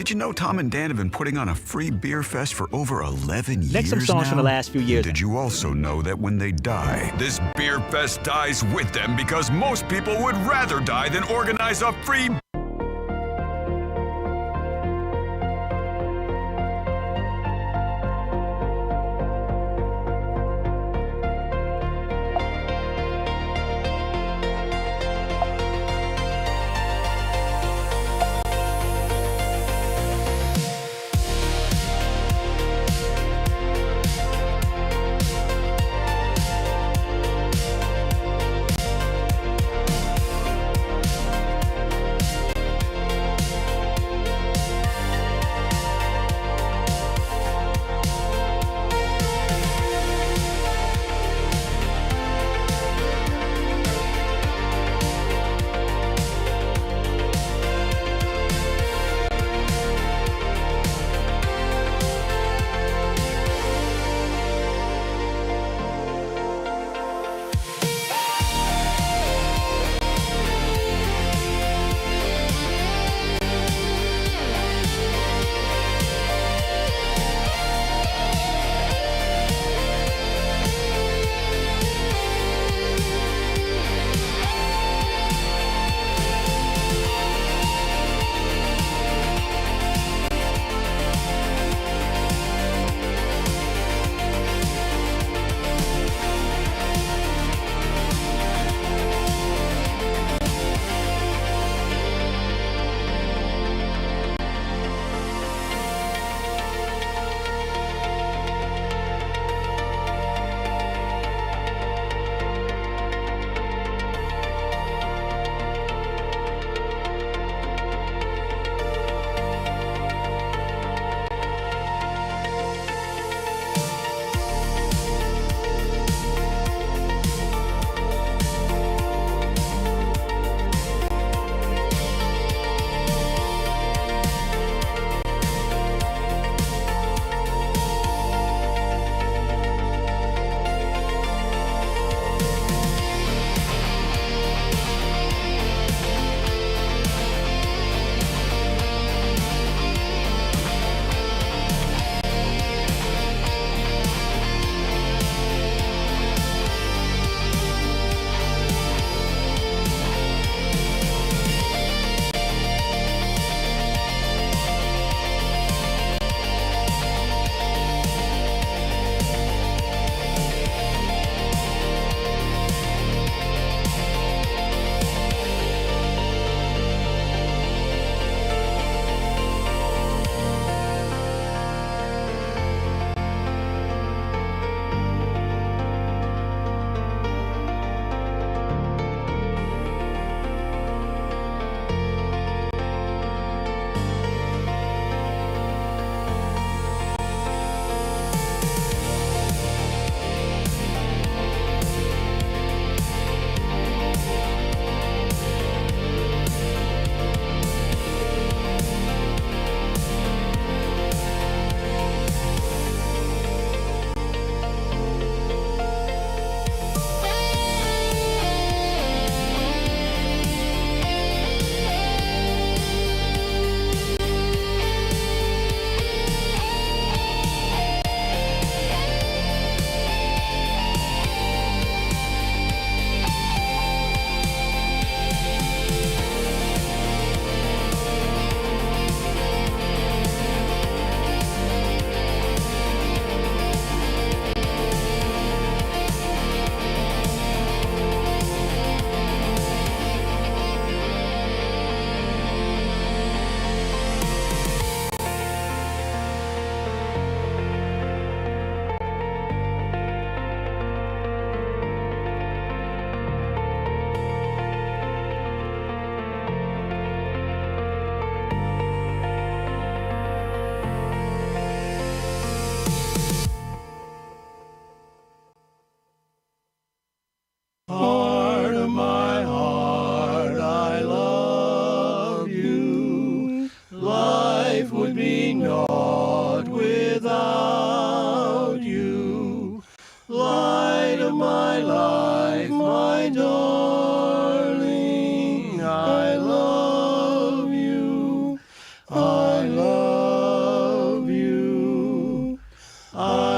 Did you know Tom and Dan have been putting on a free beer fest for over 11 years now? Next, some songs from the last few years. Did you also know that when they die, this beer fest dies with them because most people would rather die than organize a free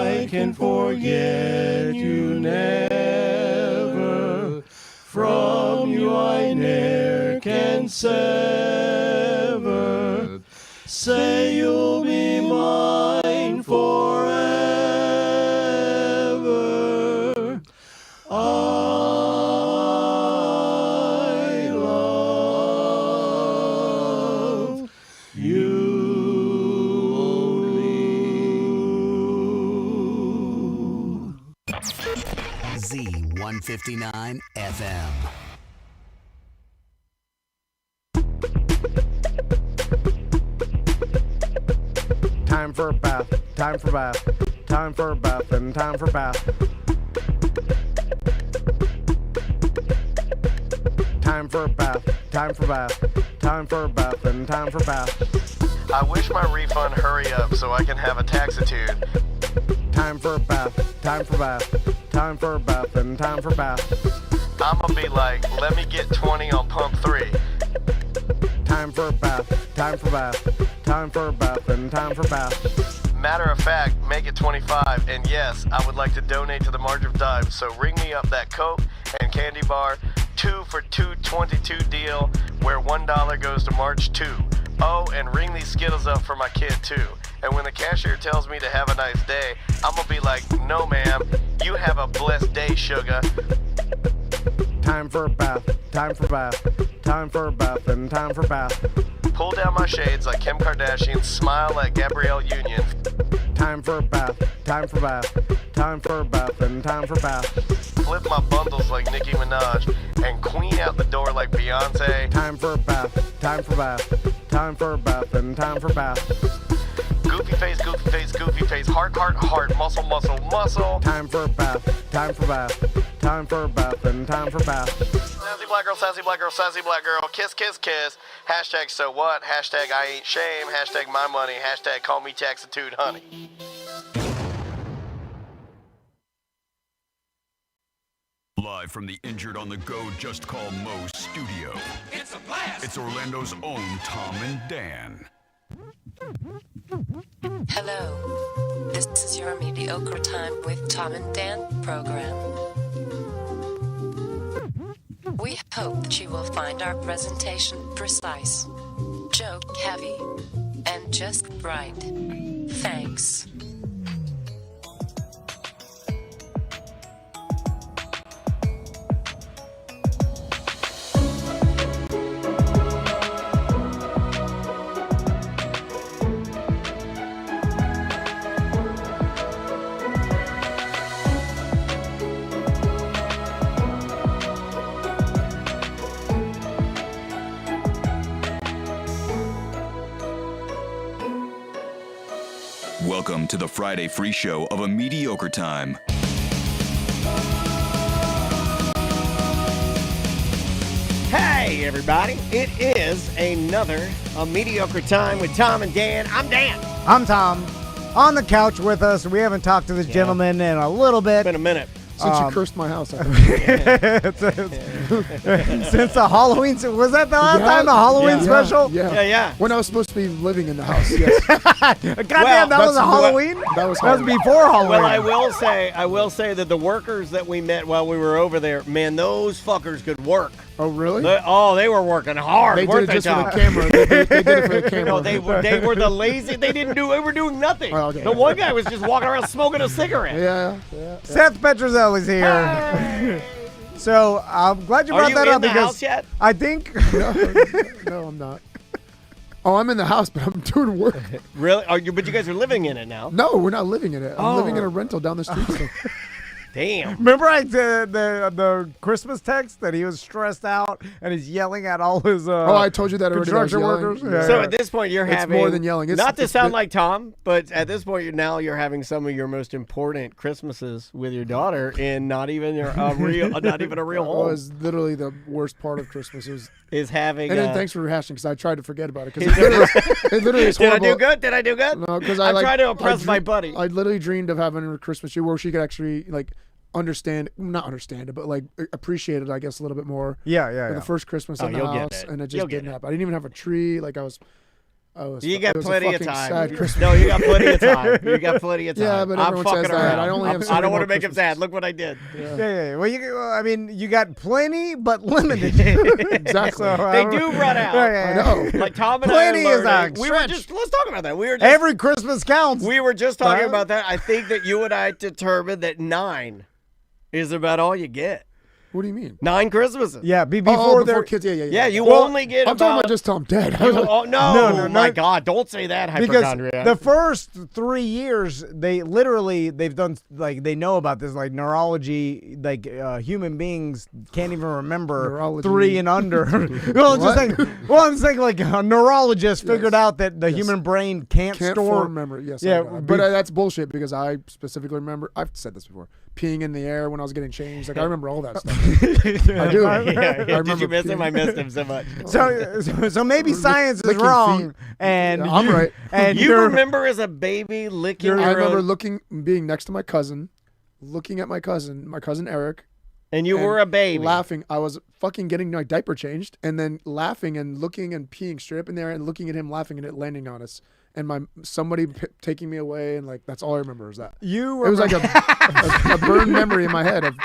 I can forget you never. From you I ne'er can sever. Say you'll be mine forever. I love you only. Z159 FM. Time for a bath, time for bath, time for a bath, and time for bath. Time for a bath, time for bath, time for a bath, and time for bath. I wish my refund hurry up so I can have a taxitude. Time for a bath, time for bath, time for a bath, and time for bath. I'ma be like, let me get 20 on pump 3. Time for a bath, time for bath, time for a bath, and time for bath. Matter of fact, make it 25. And yes, I would like to donate to the March of Dimes. So ring me up that Coke and candy bar 2 for $2.22 deal where $1 goes to March 2. Oh, and ring these Skittles up for my kid too. And when the cashier tells me to have a nice day, I'm gonna be like, no ma'am, you have a blessed day, sugar. Time for a bath, time for bath, time for a bath, and time for bath. Pull down my shades like Kim Kardashian, smile like Gabrielle Union. Time for a bath, time for bath, time for a bath, and time for bath. Flip my bundles like Nicki Minaj and queen out the door like Beyonce. Time for a bath, time for bath, time for a bath, and time for bath. Goofy face, goofy face, goofy face, heart, heart, heart, muscle, muscle, muscle. Time for a bath, time for bath, time for a bath, and time for bath. Sassy black girl, sassy black girl, sassy black girl, kiss, kiss, kiss. Hashtag so what, hashtag I ain't shame, hashtag my money, hashtag call me taxitude honey. Live from the Injured on the Go Just Call Mo studio. It's a blast! It's Orlando's own Tom and Dan. Hello, this is your Mediocre Time with Tom and Dan program. We hope that you will find our presentation precise, joke heavy, and just right. Thanks. Welcome to the Friday Free Show of A Mediocre Time. Hey, everybody. It is another A Mediocre Time with Tom and Dan. I'm Dan. I'm Tom. On the couch with us, we haven't talked to this gentleman in a little bit. It's been a minute. Since you cursed my house. Since the Halloween, was that the last time the Halloween special? Yeah. When I was supposed to be living in the house, yes. Goddamn, that was a Halloween? That was before Halloween. Well, I will say that the workers that we met while we were over there, man, those fuckers could work. Oh, really? They were working hard. They did it just for the camera. They did it for the camera. No, they were the lazy. They were doing nothing. Oh, okay. The one guy was just walking around smoking a cigarette. Yeah. Seth Petruzzel is here. Hey. So I'm glad you brought that up because house yet? I think no, I'm not. Oh, I'm in the house, but I'm doing work. Really? But you guys are living in it now? No, we're not living in it. I'm living in a rental down the street. So. Damn. Remember I did the Christmas text that he was stressed out and he's yelling at all his I told you that already. Construction workers. Yeah. So at this point you're having more than yelling. Not to sound like Tom, but at this point you're having some of your most important Christmases with your daughter in not even a real home. It was literally the worst part of Christmas is having. And then thanks for hashing because I tried to forget about it because it literally is horrible. Did I do good? No, because I'm trying to impress my buddy. I literally dreamed of having a Christmas tree where she could actually not understand it, but appreciate it, I guess, a little bit more. Yeah. The first Christmas in the house, and it just didn't happen. I didn't even have a tree. I was You got it was a plenty of fucking time. sad Christmas. No, you got plenty of time. You got plenty of time. Yeah, but I'm everyone fucking says that. around. I only have so I many don't want more to make him Christmases. sad. Look what I did. Yeah. Well, I mean, you got plenty, but limited. Exactly. They do run out. I know. Like Tom and Plenty I are is learning. a We were stretch. just let's talk about that. We were just Every Christmas counts. we were just talking Right? about that. I think that you and I determined that 9 is about all you get. What do you mean? 9 Christmases. Yeah, before before they're kids. Yeah. Yeah, you Well, only get I'm talking about about just till I'm dead. Oh no! No, my no. God! Don't say that, because hypochondriac. the first 3 years they've done like they know about this like neurology like human beings can't even remember Neurology. 3 and under. I'm saying like a neurologist figured out that the human brain can't Can't store form memory. Yes. Yeah, But that's bullshit because I specifically remember. I've said this before. Peeing in the air when I was getting changed. Like I remember all that stuff. I do. I Did remember you miss him? peeing. I missed him so much. So maybe science is Licking wrong, feet. and Yeah, I'm right. And You you're- remember as a baby licking I your remember own, being next to my cousin, looking at my cousin Eric, and you were a baby. laughing. I was fucking getting my diaper changed, and then laughing and looking and peeing straight up in there, and looking at him laughing and it landing on us, and somebody taking me away, and like that's all I remember is that. you It was like remember- a burned memory in my head of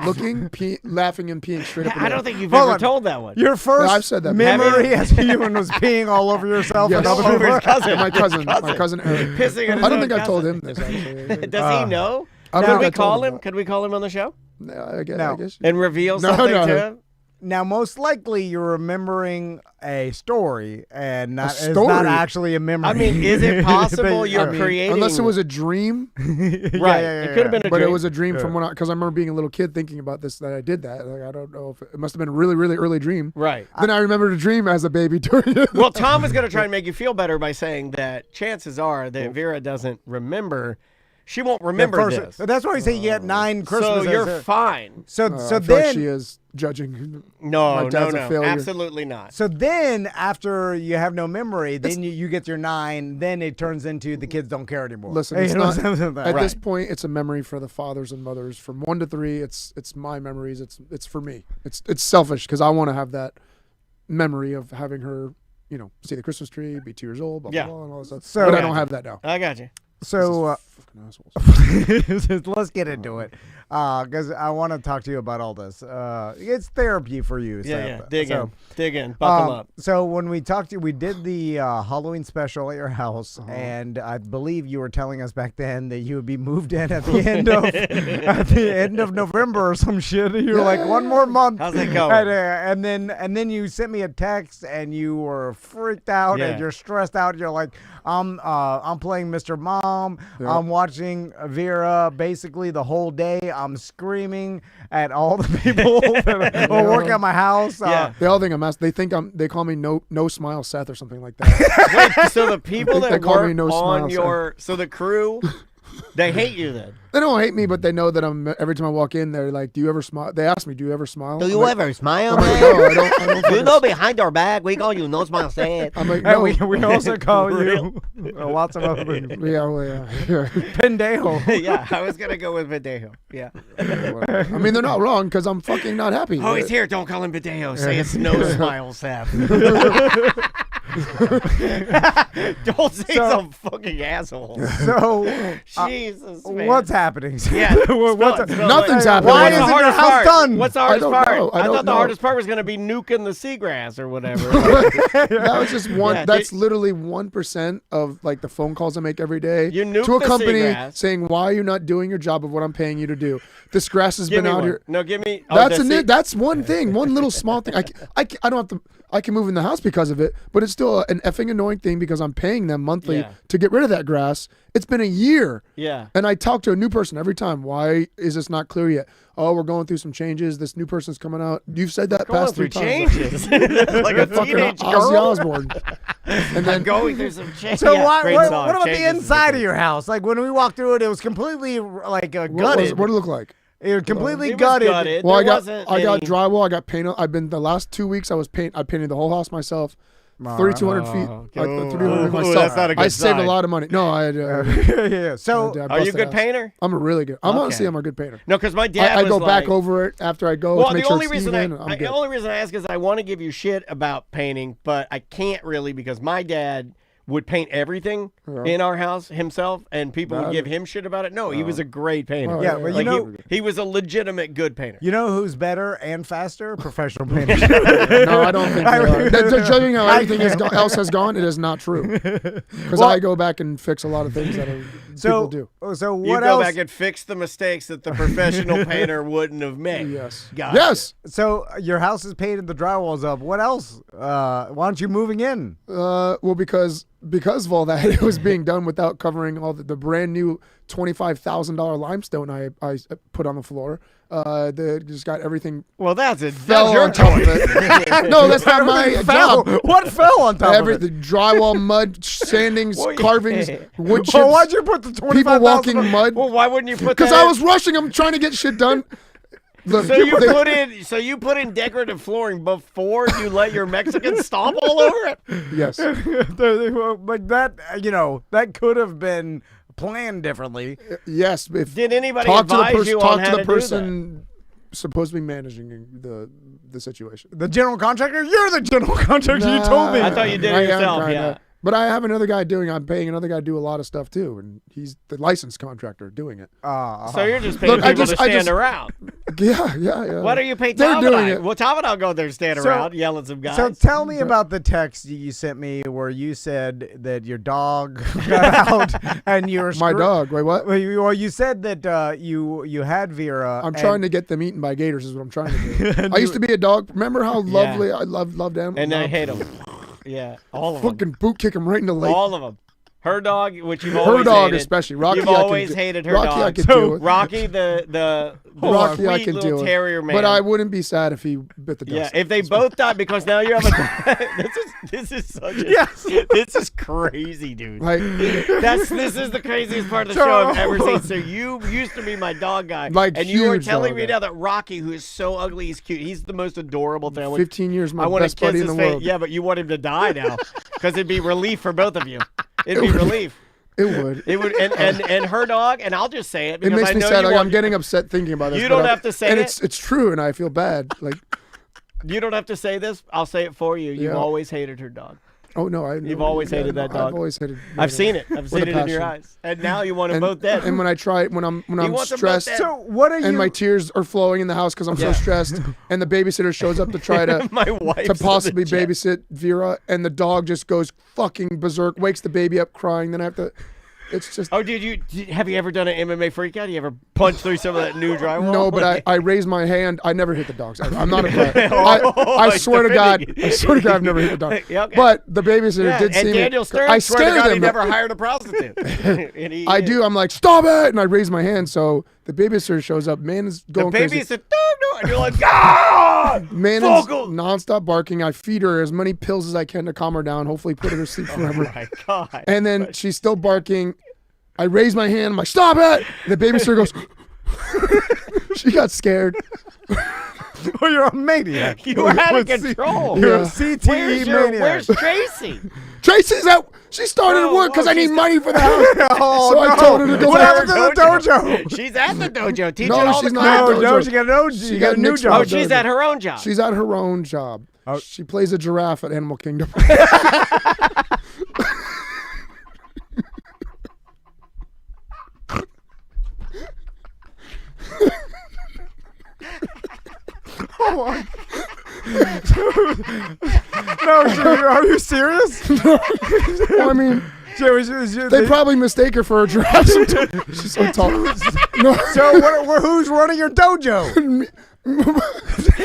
looking, laughing, and peeing straight up in I there. don't think you've Hold ever on. told that one. Your first I've said that memory as a human was peeing all over yourself Yes. and other All over his people. cousin. my cousin Eric. Pissing on his I don't own think I told cousin. him this. Actually. Does he know? I don't Could think we I told call him him? Could we call him on the show No, I guess. No. I guess. and reveal No, something no. to him? Now, most likely, you're remembering a story and not it's story? not actually a memory. I mean, is it possible But- you're I mean, creating? Unless it was a dream, right. It could have been a but dream. it was a dream from when because I remember being a little kid thinking about this that I did that. Like I don't know if it must have been a really really early dream. right. Then I remembered a dream as a baby during it. Well, Tom is going to try and make you feel better by saying that chances are that Vera doesn't remember. She won't remember this. That's why we say you get 9 So Christmases. you're fine. So I feel then like she is judging. No, My no, dad's a no. failure. Absolutely not. So then, after you have no memory, then you get your 9. Then it turns into the kids don't care anymore. Listen, You it's know not, what I'm saying? at Right. this point, it's a memory for the fathers and mothers. From 1 to 3, it's my memories. It's for me. It's selfish because I want to have that memory of having her, see the Christmas tree, be 2 years old, blah blah Yeah. blah, and all that stuff. So- but I don't have that now. I got you. So Fucking assholes. let's get into it, because I want to talk to you about all this. It's therapy for you. Yeah, Seth. yeah. So, Dig in. Buckle up. So when we talked to you, we did the Halloween special at your house, and I believe you were telling us back then that you would be moved in at the end of November or some shit. You were like 1 more month. How's it going? And then you sent me a text, and you were freaked out, Yeah. and you're stressed out. You're like, I'm playing Mr. Mom. Yeah. I'm watching Vera basically the whole day. I'm screaming at all the people that are working at my house. Yeah. They all think I'm. They call me no Smile Seth or something like that. Wait, so the people They that call me work No on Smile so the crew, they hate you then. They don't hate me, but they know that every time I walk in, they're like, "Do you ever smile?" They ask me, "Do you ever smile?" I'm like, ever smile, I'm like, no, I don't fucking behind our back. We call you No Smile Seth. I'm like, And no. we also call you lots of other things. Yeah, well, yeah. Pendejo. Yeah, I was gonna go with Videjo. Yeah. I mean, they're not wrong because I'm fucking not happy. Oh, he's here. Don't call him Videjo. Say it's No Smile Seth. Don't say some fucking asshole. So Jesus, man. what's happening? Yeah, What's spill it. Nothing's Wait, happening. Why What's is the the hardest hardest part? part? What's the hardest don't part? know. I I don't thought the know. hardest part was going to be nuking the seagrass or whatever. That was just one. Yeah, that's literally 1% of like the phone calls I make every day You nuke to a the company seagrass. saying, "Why are you not doing your job of what I'm paying you to do? This grass has Give been me out one. here." No, give me. That's one thing, one little small thing. I don't have to. I can move in the house because of it, but it's still an effing annoying thing because I'm paying them monthly Yeah. to get rid of that grass. It's been a year. Yeah. And I talk to a new person every time. Why is this not clear yet? Oh, we're going through some changes. This new person's coming out. You've said that Going past through 3 times. changes. like a Fucking teenage Ozzy girl. Osbourne. And then Going through some changes. So Yeah, what great song. about Changes the is inside good. of your house? Like when we walked through it, it was completely like gutted. what did it look like? It was completely It was gutted. gutted. Well, There I wasn't got any- drywall. I got paint. I've been the last 2 weeks. I painted the whole house myself. 3,200 feet. okay. 3,200 feet Ooh, myself. that's not a good I saved a sign. lot of money. No, I had. yeah. So I Are you a busted good ass. painter? I'm a really good. I'm Okay. honestly, I'm a good painter. No, because my dad I was go like, back over it after I go Well, to make the sure only it's reason even. the only reason I ask is I want to give you shit about painting, but I can't really because my dad would paint everything in our house himself, and people would give him shit about it. No, he was a great painter. Yeah, but he was a legitimate good painter. You know who's better and faster? Professional painters. No, I don't think they are. Judging how everything else has gone, it is not true. Because I go back and fix a lot of things that people do. So what you else? go back and fix the mistakes that the professional painter wouldn't have made. Yes. Gotcha. Yes. So your house is painted, the drywall's up. What else? Why aren't you moving in? Well, because of all that, it was being done without covering all the brand new $25,000 limestone I put on the floor. They just got everything. Well, that's Fell on top of it. No, that's not my job. What fell on top of it? The drywall, mud, sandings, carvings, wood chips. Well, why'd you put the 25,000? People walking mud. Well, why wouldn't you put that? Because I was rushing. I'm trying to get shit done. So you put in decorative flooring before you let your Mexicans stomp all over it? Yes. But that could have been planned differently. Yes. Did anybody advise you on how to do that? Talk to the person supposed to be managing the situation. The general contractor? You're the general contractor. You told me. I thought you did it yourself. Yeah. But I have another guy I'm paying another guy to do a lot of stuff too, and he's the licensed contractor doing it. So you're just paying people to stand around. Yeah. Why don't you pay They're Tom doing and I? it. Well, Tom and I'll go there and stand around, yell at some guys. So tell me about the text you sent me where you said that your dog got out and you were my dog. Wait, what? Well, you said that you had Vera. I'm trying to get them eaten by gators is what I'm trying to do. I used to be a dog. Remember how lovely I loved them? And I hate them. Yeah, all of them. Fucking boot kick him right in the leg. All of them. Her dog, which you've always hated. Her dog especially. Rocky, you've always hated her Rocky, dog. I could do it. Rocky, the Rocky, I sweet can little do terrier it. man. But I wouldn't be sad if he bit the dust. Yeah, if they both died, because now you have a. This is such a. Yes. This is crazy, dude. Like, this is the craziest part of the show I've ever seen. So you used to be my dog guy, and you are telling me now that Rocky, who is so ugly, he's cute. He's the most adorable thing. 15 years, my best buddy in the world. Yeah, but you want him to die now, because it'd be relief for both of you. It'd be relief. It would. It would, and her dog, and I'll just say it because it makes I me know sad. you Like, I'm getting upset thinking about this. You don't have to say and it. It's true, and I feel bad. Like, you don't have to say this. I'll say it for you. You've Yeah. always hated her dog. Oh no, You've always hated that dog. I've always hated. I've seen it. I've seen it in your eyes. And now you want them both dead. And when I try, when I'm stressed, So what are you? and my tears are flowing in the house because I'm so stressed, and the babysitter shows up to try to My wife to possibly babysit Vera, and the dog just goes fucking berserk, wakes the baby up crying. Then I have to. It's just. Oh, have you ever done an MMA freakout? You ever punched through some of that new drywall? No, but I raised my hand. I never hit the dogs. I'm not a player. I swear to God, I've never hit the dog. Yeah, okay. But the babysitter did see me. And Daniel Stern, I swear to scared God, he him. never hired a prostitute. I do. I'm like, stop it! And I raise my hand. So the babysitter shows up. Man is going the crazy. baby said, no, and you're like, God! Man is nonstop barking. I feed her as many pills as I can to calm her down. Hopefully, put her to sleep forever. Oh my God! And then she's still barking. I raise my hand. I'm like, stop it! The babysitter goes. She got scared. Oh, you're a maniac. You're out of control. You're a CTE maniac. Where's Tracy? Tracy's out. She started to work because I need money for the house. Oh, So I told her to go What back. happened to the dojo? She's at the dojo teaching No, all she's the not class. at the dojo. She got a She got a new Nick's job. Oh, she's at her own job. She's at her own job. She plays a giraffe at Animal Kingdom. No, are you serious? I mean, they probably mistake her for a giraffe. She's so tall. No. So who's running your dojo?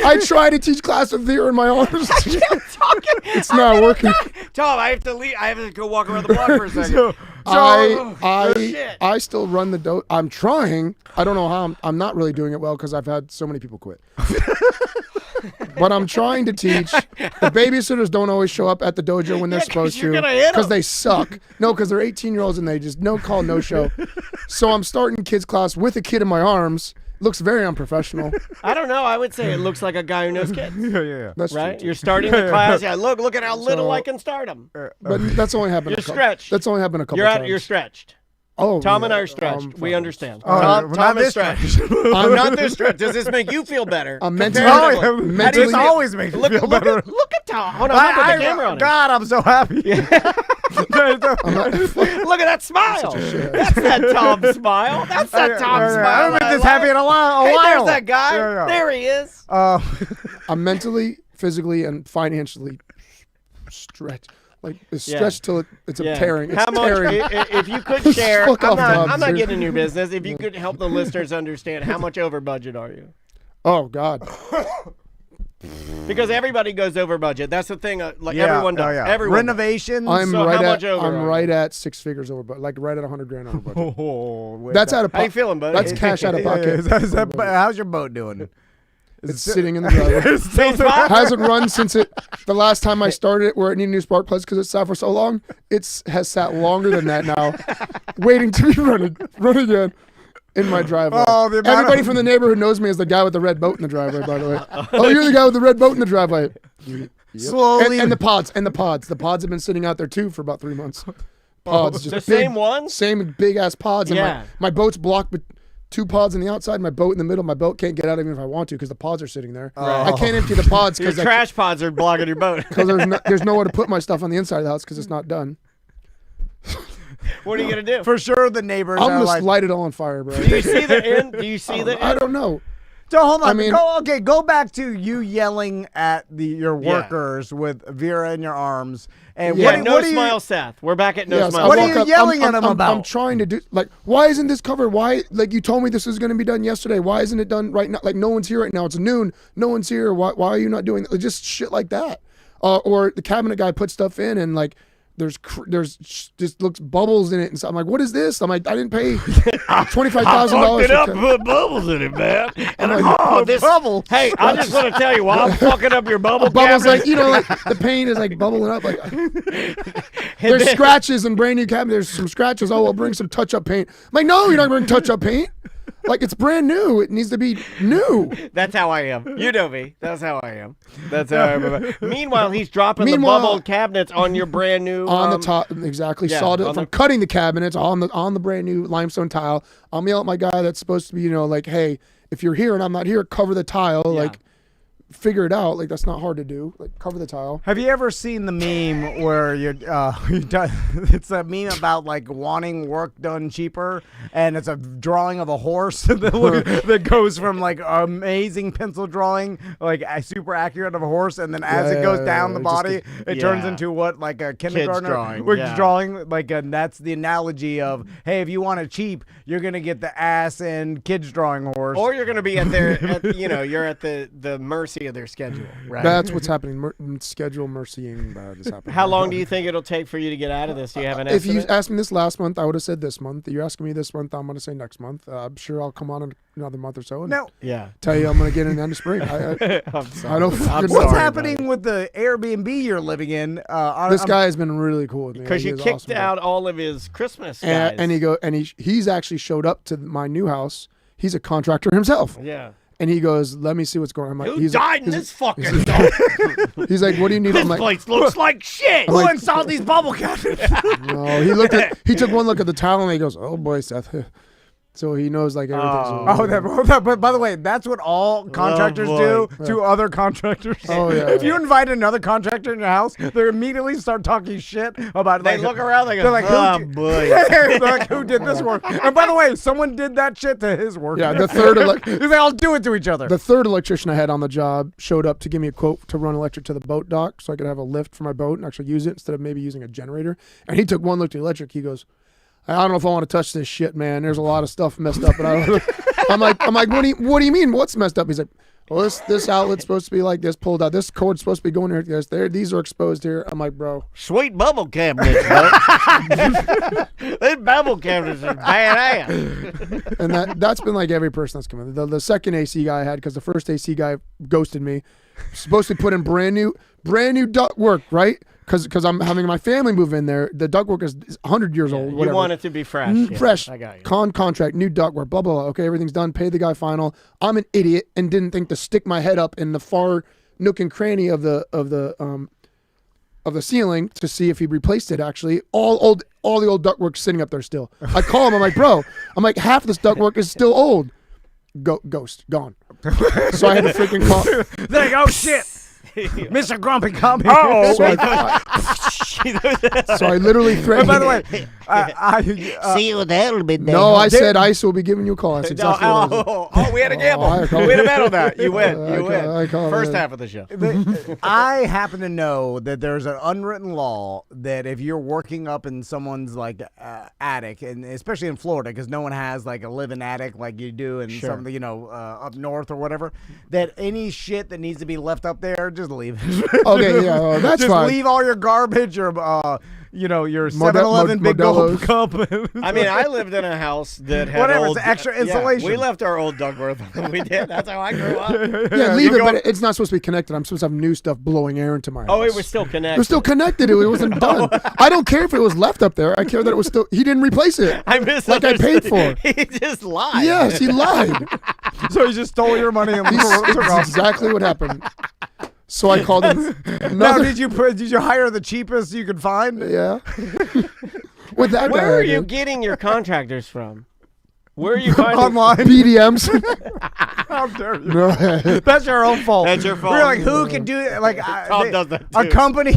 I try to teach class with Vera in my arms. It's not working. Tom, I have to leave. I have to go walk around the block for a second. I still run the dojo. I'm trying. I don't know how. I'm not really doing it well because I've had so many people quit. But I'm trying to teach. The babysitters don't always show up at the dojo when they're supposed to because they suck. No, because they're 18-year-olds and they just no call, no show. So I'm starting kids class with a kid in my arms. Looks very unprofessional. I don't know. I would say it looks like a guy who knows kids. Yeah. That's right? true. You're starting the class. Yeah, look at how little I can start them. But that's only happened. You're stretched. That's only happened a couple times. You're stretched. Oh, Tom and I are stretched. We understand. Oh, Tom is stretched. I'm not this stretched. Does this make you feel better? I'm mentally. This always makes me feel better. Look at Tom. Hold on. Look at the camera on him. God, I'm so happy. Look at that smile. That's that Tom smile. That's that Tom smile. I haven't been this happy in a while. There's that guy. There he is. I'm mentally, physically, and financially stretched. Like it's stretched till it's tearing. It's How much? tearing. If you could share, Fuck off, I'm not dude. getting in your business. If you could help the listeners understand, how much over budget are you? Oh God. Because everybody goes over budget. That's the thing. Everyone does. Everyone. Renovations. I'm So right how at much over I'm are right at 6 figures over, but like right at $100,000 over budget. Oh, That's out of How you pocket. feeling, buddy? That's cash out of pocket. How's your boat doing? It's sitting in the driveway. Hasn't run since the last time I started it, where it needed new spark plugs because it sat for so long. It has sat longer than that now, waiting to be run again in my driveway. Everybody from the neighborhood knows me as the guy with the red boat in the driveway. By the way, you're the guy with the red boat in the driveway. Yep. Slowly, and the pods. The pods have been sitting out there too for about 3 months. Pods, just The big, same ones? same big ass pods. And Yeah. my boat's blocked with 2 pods on the outside, my boat in the middle. My boat can't get out even if I want to because the pods are sitting there. I can't empty the pods Your because trash pods are blocking your boat. there's nowhere to put my stuff on the inside of the house because it's not done. What are you gonna do? for sure, the neighbors I'm are gonna like, light it all on fire, bro. Do you see the end? Do you see the I end? don't know. So hold on. I mean- go back to you yelling at your workers with Vera in your arms. And Yeah, what do you, Smile Seth. We're back at no Yes, smile. I What are walk you up- yelling at him I'm about? trying to do, like, why isn't this covered? Why, like, you told me this was going to be done yesterday. Why isn't it done right now? Like, no one's here right now. It's noon. No one's here. Why are you not doing that? Just shit like that. Or the cabinet guy put stuff in and, like, there's just looks bubbles in it, and so I'm like, what is this? I'm like, I didn't pay $25,000. Put bubbles in it, man. And this bubble. Hey, I just want to tell you, while I'm fucking up your bubble Bubbles, cabinet, like, you know, like the paint is like bubbling up. Like there's scratches in brand new cabinet. There's some scratches. Oh, we'll bring some touch-up paint. I'm like, no, you're not bringing touch-up paint. Like, it's brand new. It needs to be new. That's how I am. You know me. That's how I am. That's how I am. Meanwhile, he's dropping the bubble cabinets on your brand new on the top, exactly. Sawed it from cutting the cabinets on the brand new limestone tile. I'm yelling at my guy that's supposed to be, you know, like, hey, if you're here and I'm not here, cover the tile. Like, figure it out. Like, that's not hard to do. Like, cover the tile. Have you ever seen the meme where it's a meme about like wanting work done cheaper, and it's a drawing of a horse that goes from like amazing pencil drawing, like super accurate of a horse, and then as it goes down the body, it turns into what, like a kindergartner drawing, like, and that's the analogy of, hey, if you want it cheap, you're gonna get the ass and kids drawing horse, or you're gonna be you're at the mercy of their schedule, right? That's what's happening. Schedule mercying is happening. How long do you think it'll take for you to get out of this? Do you have an If estimate? you asked me this last month, I would have said this month. You're asking me this month, I'm going to say next month. I'm sure I'll come on in another month or so and tell you I'm going to get in the end of spring. I'm sorry. I don't. What's happening with the Airbnb you're living in? This guy has been really cool with me. Because you kicked out all of his Christmas guys. And he's actually showed up to my new house. He's a contractor himself. Yeah. And he goes, let me see what's going on. I'm like, Who died in this fucking He's like, what do you need? This I'm like, place looks like shit. Who installed these bubble cabinets? No, he took one look at the tile and he goes, oh boy, Seth. So he knows like everything's but by the way, that's what all contractors do to other contractors. Oh yeah. If you invite another contractor in your house, they immediately start talking shit about it. They look around, they go, like, boy. they're like, who did this work? And by the way, someone did that shit to his work. Yeah, the third they all do it to each other. The third electrician I had on the job showed up to give me a quote to run electric to the boat dock so I could have a lift for my boat and actually use it instead of maybe using a generator. And he took one look at the electric. He goes, I don't know if I want to touch this shit, man. There's a lot of stuff messed up. And I'm like, what do you mean? What's messed up? He's like, well, this outlet's supposed to be like this, pulled out. This cord's supposed to be going there. These are exposed here. I'm like, bro. Sweet bubble cabinets, bro. These bubble cabinets are badass. And that's been like every person that's come in. The second AC guy I had, because the first AC guy ghosted me. Supposed to put in brand new ductwork, right? Because I'm having my family move in there. The ductwork is 100 years old. Whatever. You want it to be fresh. Fresh. I got you. Contract, new ductwork, blah, blah, blah. Okay, everything's done. Pay the guy final. I'm an idiot and didn't think to stick my head up in the far nook and cranny of the ceiling to see if he replaced it. Actually, all the old ductwork sitting up there still. I call him. I'm like, bro. I'm like, half this ductwork is still old. Ghost gone. So I had to freaking call. There you go. Shit. Mr. Grumpy, come here. Oh, So So I literally threatened. By the way, see you there, little bit. No, I said ICE will be giving you a call. That's exactly what I said. We had a gamble. We had a bet on that. You win. You win. First half of the show. I happen to know that there's an unwritten law that if you're working up in someone's like attic, and especially in Florida, because no one has like a living attic like you do in some, up north or whatever, that any shit that needs to be left up there, just leave it. Okay, yeah, that's just fine. leave all your garbage, your 7-Eleven big gold cup. I mean, I lived in a house that had whatever, old, it's extra insulation. We left our old Duckworth. We did. That's how I grew up. Yeah, leave it, but it's not supposed to be connected. I'm supposed to have new stuff blowing air into my house. Oh, it was still connected. It was still connected. It wasn't done. I don't care if it was left up there. I care that it was still. He didn't replace it. I misunderstood. Like I paid for. He just lied. Yes, he lied. So he just stole your money and took off. That's exactly what happened. So I called him. Now, did you hire the cheapest you could find? Yeah. With that guy, Where are you getting your contractors from? Where are you finding online BDMs? How dare you? No. That's your own fault. That's your fault. We're like, who can do it? Like, Tom does that a too. company.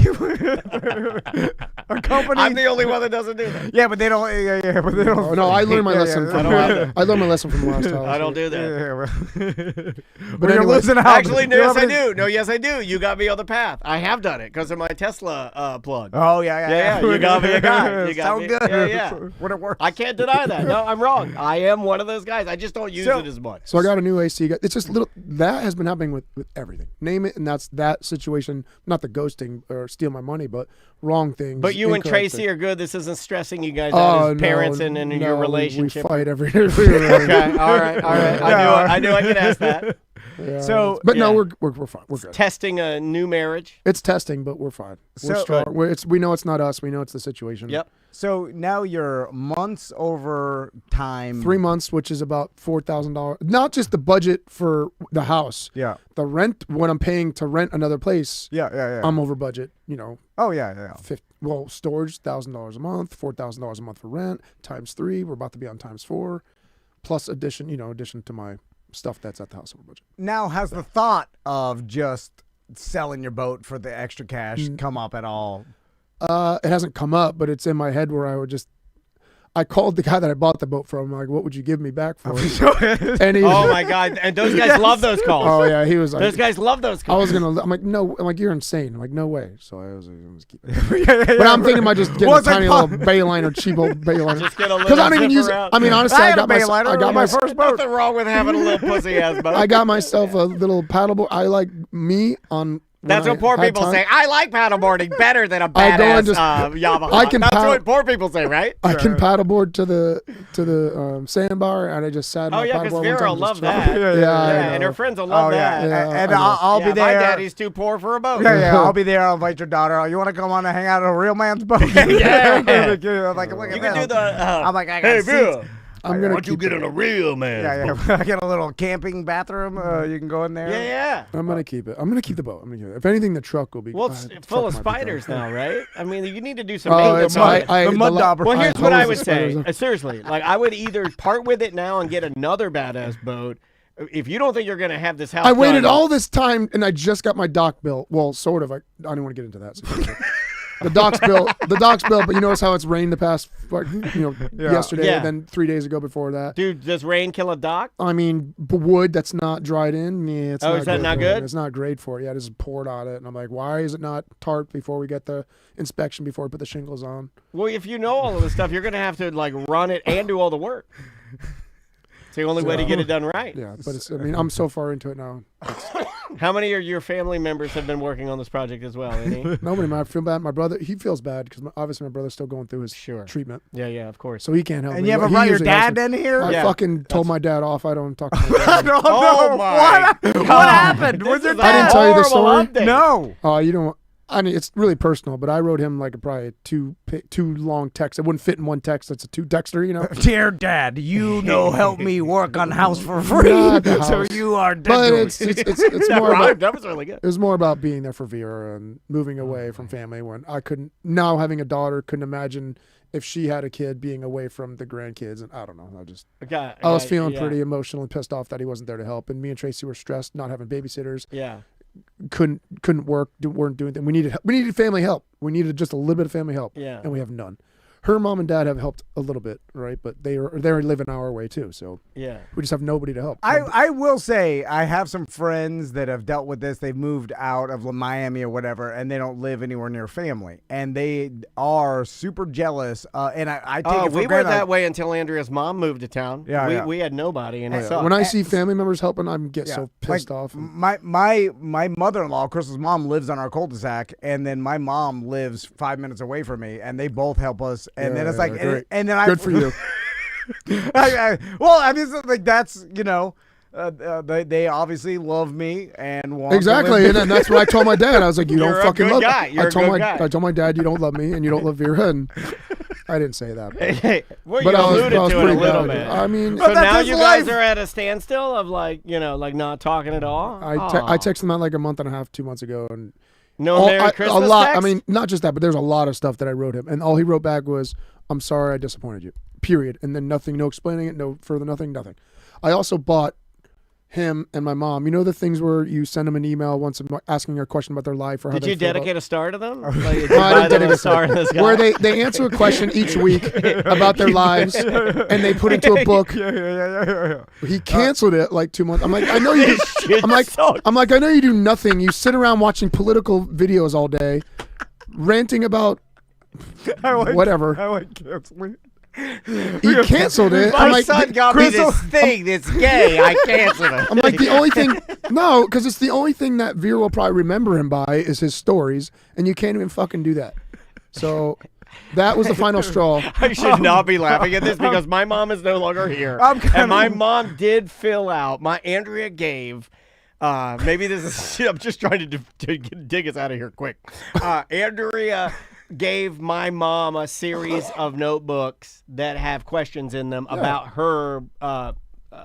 A company. I'm the only one that doesn't do that. Yeah, but they don't. Yeah, but they don't. Oh, no, I learned my lesson from. I learned my lesson from the last house. I don't do that. But anyway, you're losing out. Actually, no, yes, I do. No, yes, I do. You got me on the path. I have done it because of my Tesla plug. Oh yeah. You got me a guy. You got so me. good. Yeah. When it works. I can't deny that. No, I'm wrong. I am one of those guys. I just don't use it as much. So I got a new AC. It's just little. That has been happening with everything. Name it, and that's that situation. Not the ghosting or steal my money, but wrong things. But you and Tracy are good. This isn't stressing you guys out as parents and in your relationship. We fight every. Okay. All right. I knew I could ask that. Yeah. So, but no, we're fine. We're good. Testing a new marriage. It's testing, but we're fine. We're strong. We know it's not us. We know it's the situation. Yep. So now you're months over time. 3 months, which is about $4,000. Not just the budget for the house. Yeah. The rent, what I'm paying to rent another place. Yeah. I'm over budget. Oh yeah. Storage $1,000 a month, $4,000 a month for rent times 3. We're about to be on times 4, plus addition to my stuff that's at the house over budget. Now, has the thought of just selling your boat for the extra cash come up at all? It hasn't come up, but it's in my head where I called the guy that I bought the boat from. I'm like, what would you give me back for it? And oh my God. And those guys love those calls. Oh yeah. He was like, those guys love those calls. I'm like, no. I'm like, you're insane. I'm like, no way. So I was like, I'm just keep it. But I'm thinking about just getting a tiny little bay liner, cheap old bay liner. Just get a little because I don't even use it. I mean, honestly, I got my first boat. Nothing wrong with having a little pussy ass boat. I got myself a little paddleboard. I like me on. That's what poor people say. I like paddleboarding better than a badass Yamaha. That's what poor people say, right? I can paddleboard to the sandbar, and I just sat on my paddleboard. Because Vera will love that. Yeah, and her friends will love that. And I'll be there. My daddy's too poor for a boat. Yeah, I'll be there. I'll invite your daughter. You want to come on and hang out at a real man's boat? Yeah. Like, look at you can do the. I'm like, I got seats. I'm gonna you get in a real man? Yeah. I get a little camping bathroom. You can go in there. Yeah. I'm gonna keep it. I'm gonna keep the boat. If anything, the truck will be. Well, it's full of spiders now, right? I mean, you need to do some. The mud dauber. Well, here's what I would say. Seriously, like I would either part with it now and get another badass boat. If you don't think you're gonna have this house, I waited all this time and I just got my dock built. Well, sort of. I don't want to get into that. The dock's built, but you notice how it's rained the past, yesterday, and then 3 days ago before that. Dude, does rain kill a dock? I mean, wood that's not dried in, it's not is that good not good? It's not great for it. Yeah, I just poured on it, and I'm like, why is it not tarped before we get the inspection, before we put the shingles on? Well, if you know all of this stuff, you're going to have to, run it and do all the work. It's the only way to get it done right. Yeah, but I'm so far into it now. How many of your family members have been working on this project as well? Any? Nobody. I feel bad. My brother, he feels bad because obviously my brother's still going through his treatment. Yeah, of course. So he can't help me. And you haven't brought your dad in here? I fucking told my dad off. I don't talk to my dad. Oh my! What happened? Was your dad? I didn't tell you the story. Update. No. Oh, you don't. I mean, it's really personal, but I wrote him probably a two long text. It wouldn't fit in one text. It's a 2-texter, Dear Dad, help me work on house for free. So you are dead. But it's more about. That was really good. It was more about being there for Vera and moving away from family when I couldn't. Now having a daughter, couldn't imagine if she had a kid being away from the grandkids, and I don't know. I was feeling pretty emotional and pissed off that he wasn't there to help, and me and Tracy were stressed not having babysitters. Yeah. couldn't work, weren't doing things. We needed family help. We needed just a little bit of family help. Yeah. And we have none. Her mom and dad have helped a little bit, right? But they're living our way too. So yeah, we just have nobody to help. I will say I have some friends that have dealt with this. They've moved out of Miami or whatever, and they don't live anywhere near family, and they are super jealous. And I take it for we granted. were that way until Andrea's mom moved to town. We had nobody, and it sucked. When I see family members helping, I get so pissed off. My mother-in-law, Crystal's mom, lives on our cul-de-sac, and then my mom lives 5 minutes away from me, and they both help us. And then it's like, and then good for you. Well, I mean, it's like that's they obviously love me and want exactly, and that's what I told my dad. I was like, you don't fucking love me. I told my dad you don't love me and you don't love Vera, and I didn't say that. Well, but you I was alluded to it a pretty little bad. bit. I mean, so now you guys are at a standstill of like not talking at all. I texted him out like a month and a half, 2 months ago, and Merry Christmas a lot. text? I mean, not just that, but there's a lot of stuff that I wrote him, and all he wrote back was, "I'm sorry, I disappointed you." Period. And then nothing, no explaining it, no further, nothing. I also bought him and my mom. You know the things where you send them an email once asking a question about their life or how did they you feel dedicate about... a star to them? No, I didn't dedicate a star to this guy. Where they answer a question each week about their lives and they put it into a book. He canceled it like 2 months. I'm like, I know you. I'm like, I know you do nothing. You sit around watching political videos all day, ranting about whatever. I like canceling. He canceled it. My son got me this thing that's gay. I canceled it. I'm like, the only thing, no, because it's the only thing that Vera will probably remember him by is his stories, and you can't even fucking do that. So that was the final straw. I should not be laughing at this because my mom is no longer here. And my mom did fill out, Andrea gave, maybe this is, I'm just trying to dig us out of here quick. Andrea gave my mom a series of notebooks that have questions in them about her,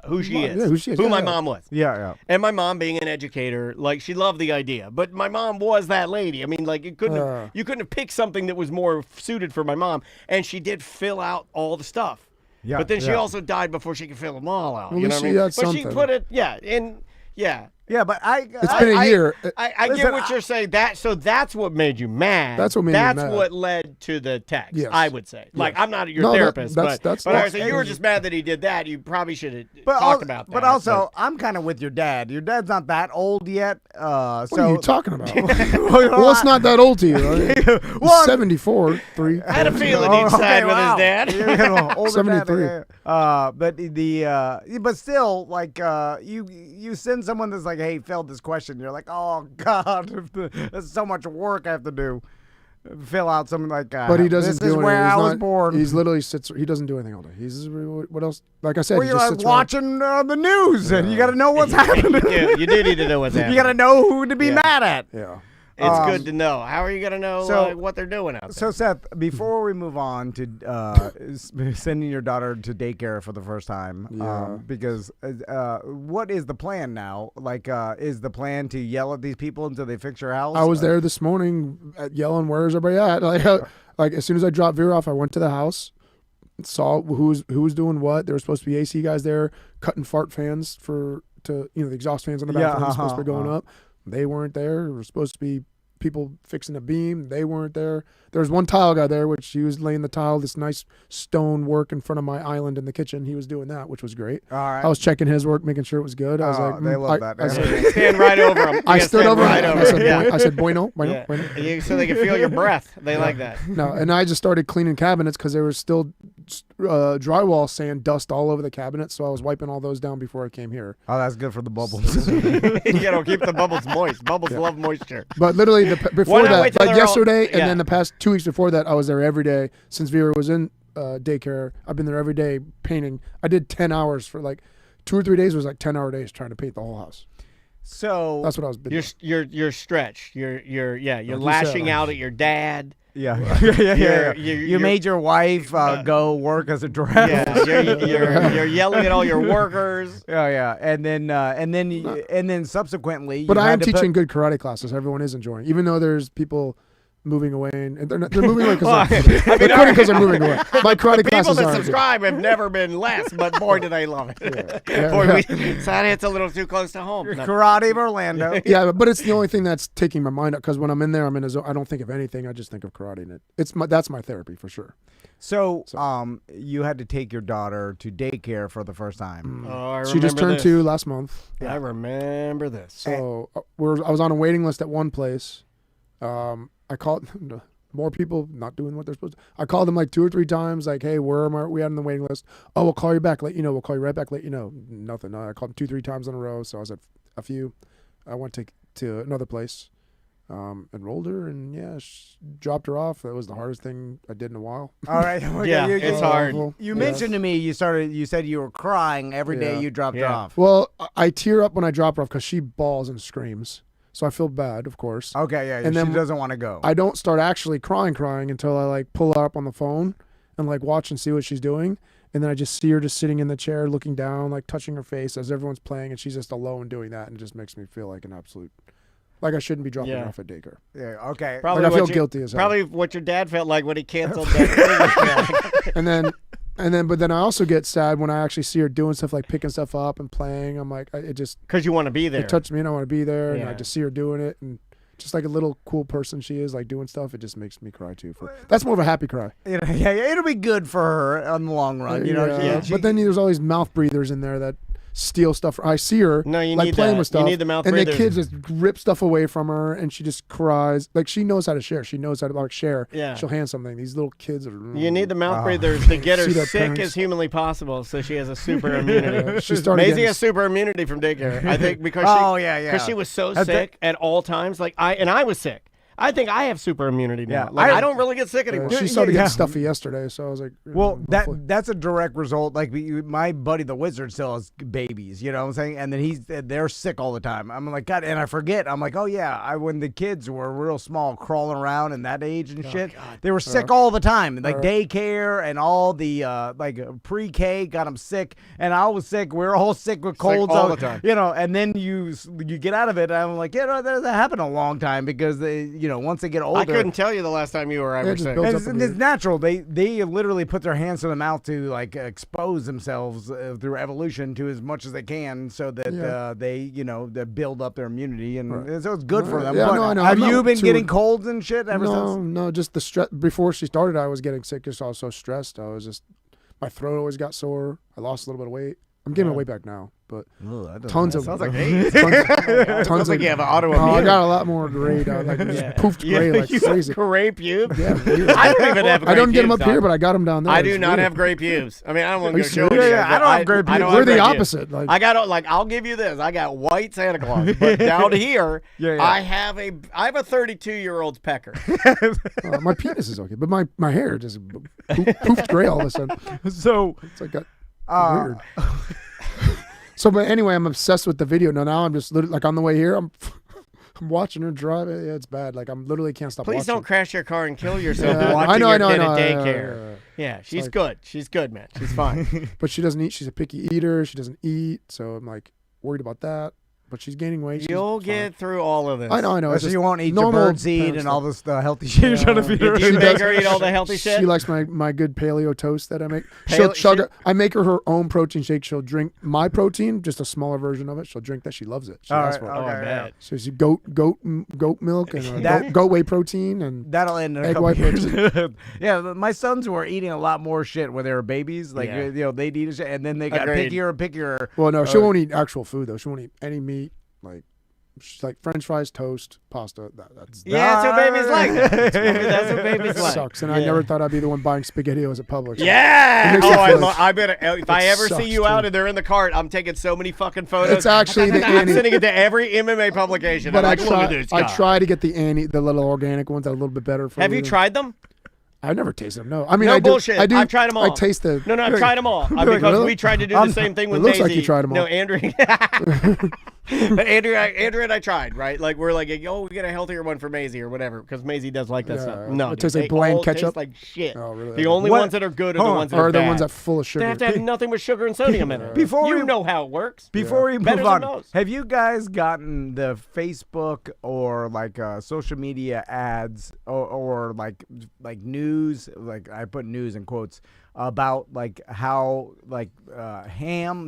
who she is, who my mom was. Yeah. And my mom being an educator, like she loved the idea, but my mom was that lady. I mean, like you couldn't have picked something that was more suited for my mom. And she did fill out all the stuff. Yeah. But then she also died before she could fill them all out. Well, you know what I mean? But something. she put it, Yeah, but it's been a year. I get what you're saying. So that's what made you mad. That's what made me mad. That's what led to the text. Yes. I would say. Like I'm not your therapist, but I would say you were just mad that he did that. You probably should have talked about that. But also, I'm kind of with your dad. Your dad's not that old yet. What are you talking about? Well, it's not that old to you. Right? Well, 74, 3. I had a feeling he'd side with his dad. 73. But still, like you send someone that's like, hey, failed this question. You're like, oh God, there's so much work I have to do. Fill out something like that. But he doesn't do anything. This is where I was born. He's literally sits. He doesn't do anything all day. He's what else? Like I said, well, he you're just like sits watching the news, and you got to know what's happening. You do need to know what's happening. You got to know who to be mad at. Yeah. It's good to know. How are you going to know what they're doing out there? So, Seth, before we move on to sending your daughter to daycare for the first time, because what is the plan now? Like, is the plan to yell at these people until they fix your house? I was there this morning yelling, "Where's everybody at?" Like as soon as I dropped Vera off, I went to the house, saw who was doing what. There were supposed to be AC guys there cutting fart fans the exhaust fans on the bathroom supposed to be going up. They weren't there. There were supposed to be people fixing a beam. They weren't there. There was one tile guy there, which he was laying the tile, this nice stone work in front of my island in the kitchen. He was doing that, which was great. All right. I was checking his work, making sure it was good. I was like, they love that. I said, stand right over him. I stood over him. Right I said, bueno. So they can feel your breath. They like that. No, and I just started cleaning cabinets because there was still drywall sand dust all over the cabinets, so I was wiping all those down before I came here. Oh, that's good for the bubbles. You gotta keep the bubbles moist. Bubbles love moisture. But literally, before that, like yesterday, and then the past 2 weeks before that, I was there every day since Vera was in daycare. I've been there every day painting. I did 10 hours for like 2 or 3 days. Was like 10-hour days trying to paint the whole house. So that's what I was. You're stretched. You're lashing out at your dad. Yeah. You made your wife go work as a driver. Yeah, you're yelling at all your workers. Yeah, and then subsequently. But I am teaching good karate classes. Everyone is enjoying, even though there's people moving away, and they're moving away because they're moving away. My karate classes people that are subscribe have never been less, but boy, do they love it. Sad it's a little too close to home. Karate of Orlando. Yeah, but it's the only thing that's taking my mind up because when I'm in there, I'm in a zone. I don't think of anything. I just think of karate, and that's my therapy for sure. So, you had to take your daughter to daycare for the first time. Oh, she just turned 2 last month. I remember this. So I was on a waiting list at one place. I called more people not doing what they're supposed to. I called them like 2 or 3 times, like, hey, where are we on the waiting list? Oh, we'll call you back, let you know. We'll call you right back, let you know. Nothing. I called them 2-3 times in a row, so I was at a few. I went to another place, enrolled her, and she dropped her off. That was the hardest thing I did in a while. All right. Yeah, it's hard. You mentioned to me you said you were crying every day you dropped her off. Well, I tear up when I drop her off because she bawls and screams. So I feel bad, of course. Okay, yeah, and she then doesn't want to go. I don't start actually crying until I like pull her up on the phone and like watch and see what she's doing. And then I just see her just sitting in the chair looking down, like touching her face as everyone's playing, and she's just alone doing that, and it just makes me feel like an absolute, like I shouldn't be dropping her off at daycare. Yeah, okay. Probably like I feel guilty as hell. Probably what your dad felt like when he canceled that. But then I also get sad when I actually see her doing stuff like picking stuff up and playing. I'm like, it just because you want to be there. It touched me, and I want to be there, and I just see her doing it, and just like a little cool person she is, like doing stuff. It just makes me cry too. That's more of a happy cry. Yeah, it'll be good for her in the long run. But then there's always mouth breathers in there that steal stuff. I see her playing with stuff, you need the mouth and breathers. the kids just rip stuff away from her, and she just cries. Like she knows how to share. She knows how to share. Yeah. She'll hand something. These little kids are. You need the mouth breathers to get her sick as humanly possible, so she has a super immunity. Maisie has super immunity from daycare. I think because she was so sick at all times. Like I was sick. I think I have super immunity now. I don't really get sick anymore. She started getting stuffy yesterday, so I was like, well, that's a direct result. Like my buddy the Wizard still has babies, you know what I'm saying? And then they're sick all the time. I'm like, God, and I forget. I'm like, oh yeah, when the kids were real small, crawling around in that age and shit, they were sick all the time. Like daycare and all the pre-K got them sick, and I was sick. We were all sick with colds all the time. You know, and then you get out of it. And I'm like, that happened a long time because once they get older. I couldn't tell you the last time you were ever sick. It's natural. They literally put their hands to the mouth to like expose themselves through evolution to as much as they can, so that they they build up their immunity, and so it's good for them. Yeah, I know. Have you been getting colds and shit ever since? No, just the stress. Before she started, I was getting sick because I was so stressed. My throat always got sore. I lost a little bit of weight. I'm getting my weight back now, but tons of sounds like tons like you have an autoimmune. I got a lot more gray, poofed gray like crazy. Gray pubes? Yeah, I don't even have. I don't get them up here, but I got them down there. I do not have gray pubes. I mean, I don't want to go show you. I don't have gray pubes. We're the opposite. I got I'll give you this. I got white Santa Claus, but down here, I have a 32-year-old's pecker. My penis is okay, but my hair just poofed gray all of a sudden. So it's like weird. So, but anyway, I'm obsessed with the video. Now I'm just literally, like on the way here, I'm watching her drive. Yeah, it's bad. Like I'm literally can't stop. Please watching. Don't crash your car and kill yourself watching your kid at daycare. Yeah, she's good. She's good, man. She's fine. But she doesn't eat. She's a picky eater. She doesn't eat. So I'm like worried about that. But she's gaining weight. You'll get through all of this. I know. So you won't eat your birdseed and all this healthy shit you're trying to feed her. You make her eat all the healthy shit? She likes my good paleo toast that I make. She'll chug it. I make her own protein shake. She'll drink my protein, just a smaller version of it. She'll drink that. She loves it. She asks for it. I bet. So she goat milk and goat whey protein and that'll end in a couple years. Yeah, my sons were eating a lot more shit when they were babies. Like they'd eat shit, and then they got pickier and pickier. Well, no, she won't eat actual food though. She won't eat any meat. She's like French fries, toast, pasta. That's what babies like. That's what babies like. Sucks, and I never thought I'd be the one buying SpaghettiOs at Publix. Yeah. I bet if I ever see you out and they're in the cart, I'm taking so many fucking photos. It's actually the I'm sending it to every MMA publication. But I try to get the little organic ones that are a little bit better for. Have you tried them? I've never tasted them. No, I mean, no bullshit. I do. I've tried them all. I taste the. No, I've tried them all because we tried to do the same thing with Maisie. It looks like you tried them all. No, Andrew. But Andrew and I tried, right? Like we're like, oh, we get a healthier one for Maisie or whatever, because Maisie does like that stuff. No, it tastes like bland ketchup. Taste like shit. Oh, really? The only ones that are good are the ones that are the bad. ones that are full of sugar. They have to have nothing but sugar and sodium in it. You know how it works. Before we Better move than on, those. have you guys gotten the Facebook or like social media ads or like news? Like I put news in quotes about like how like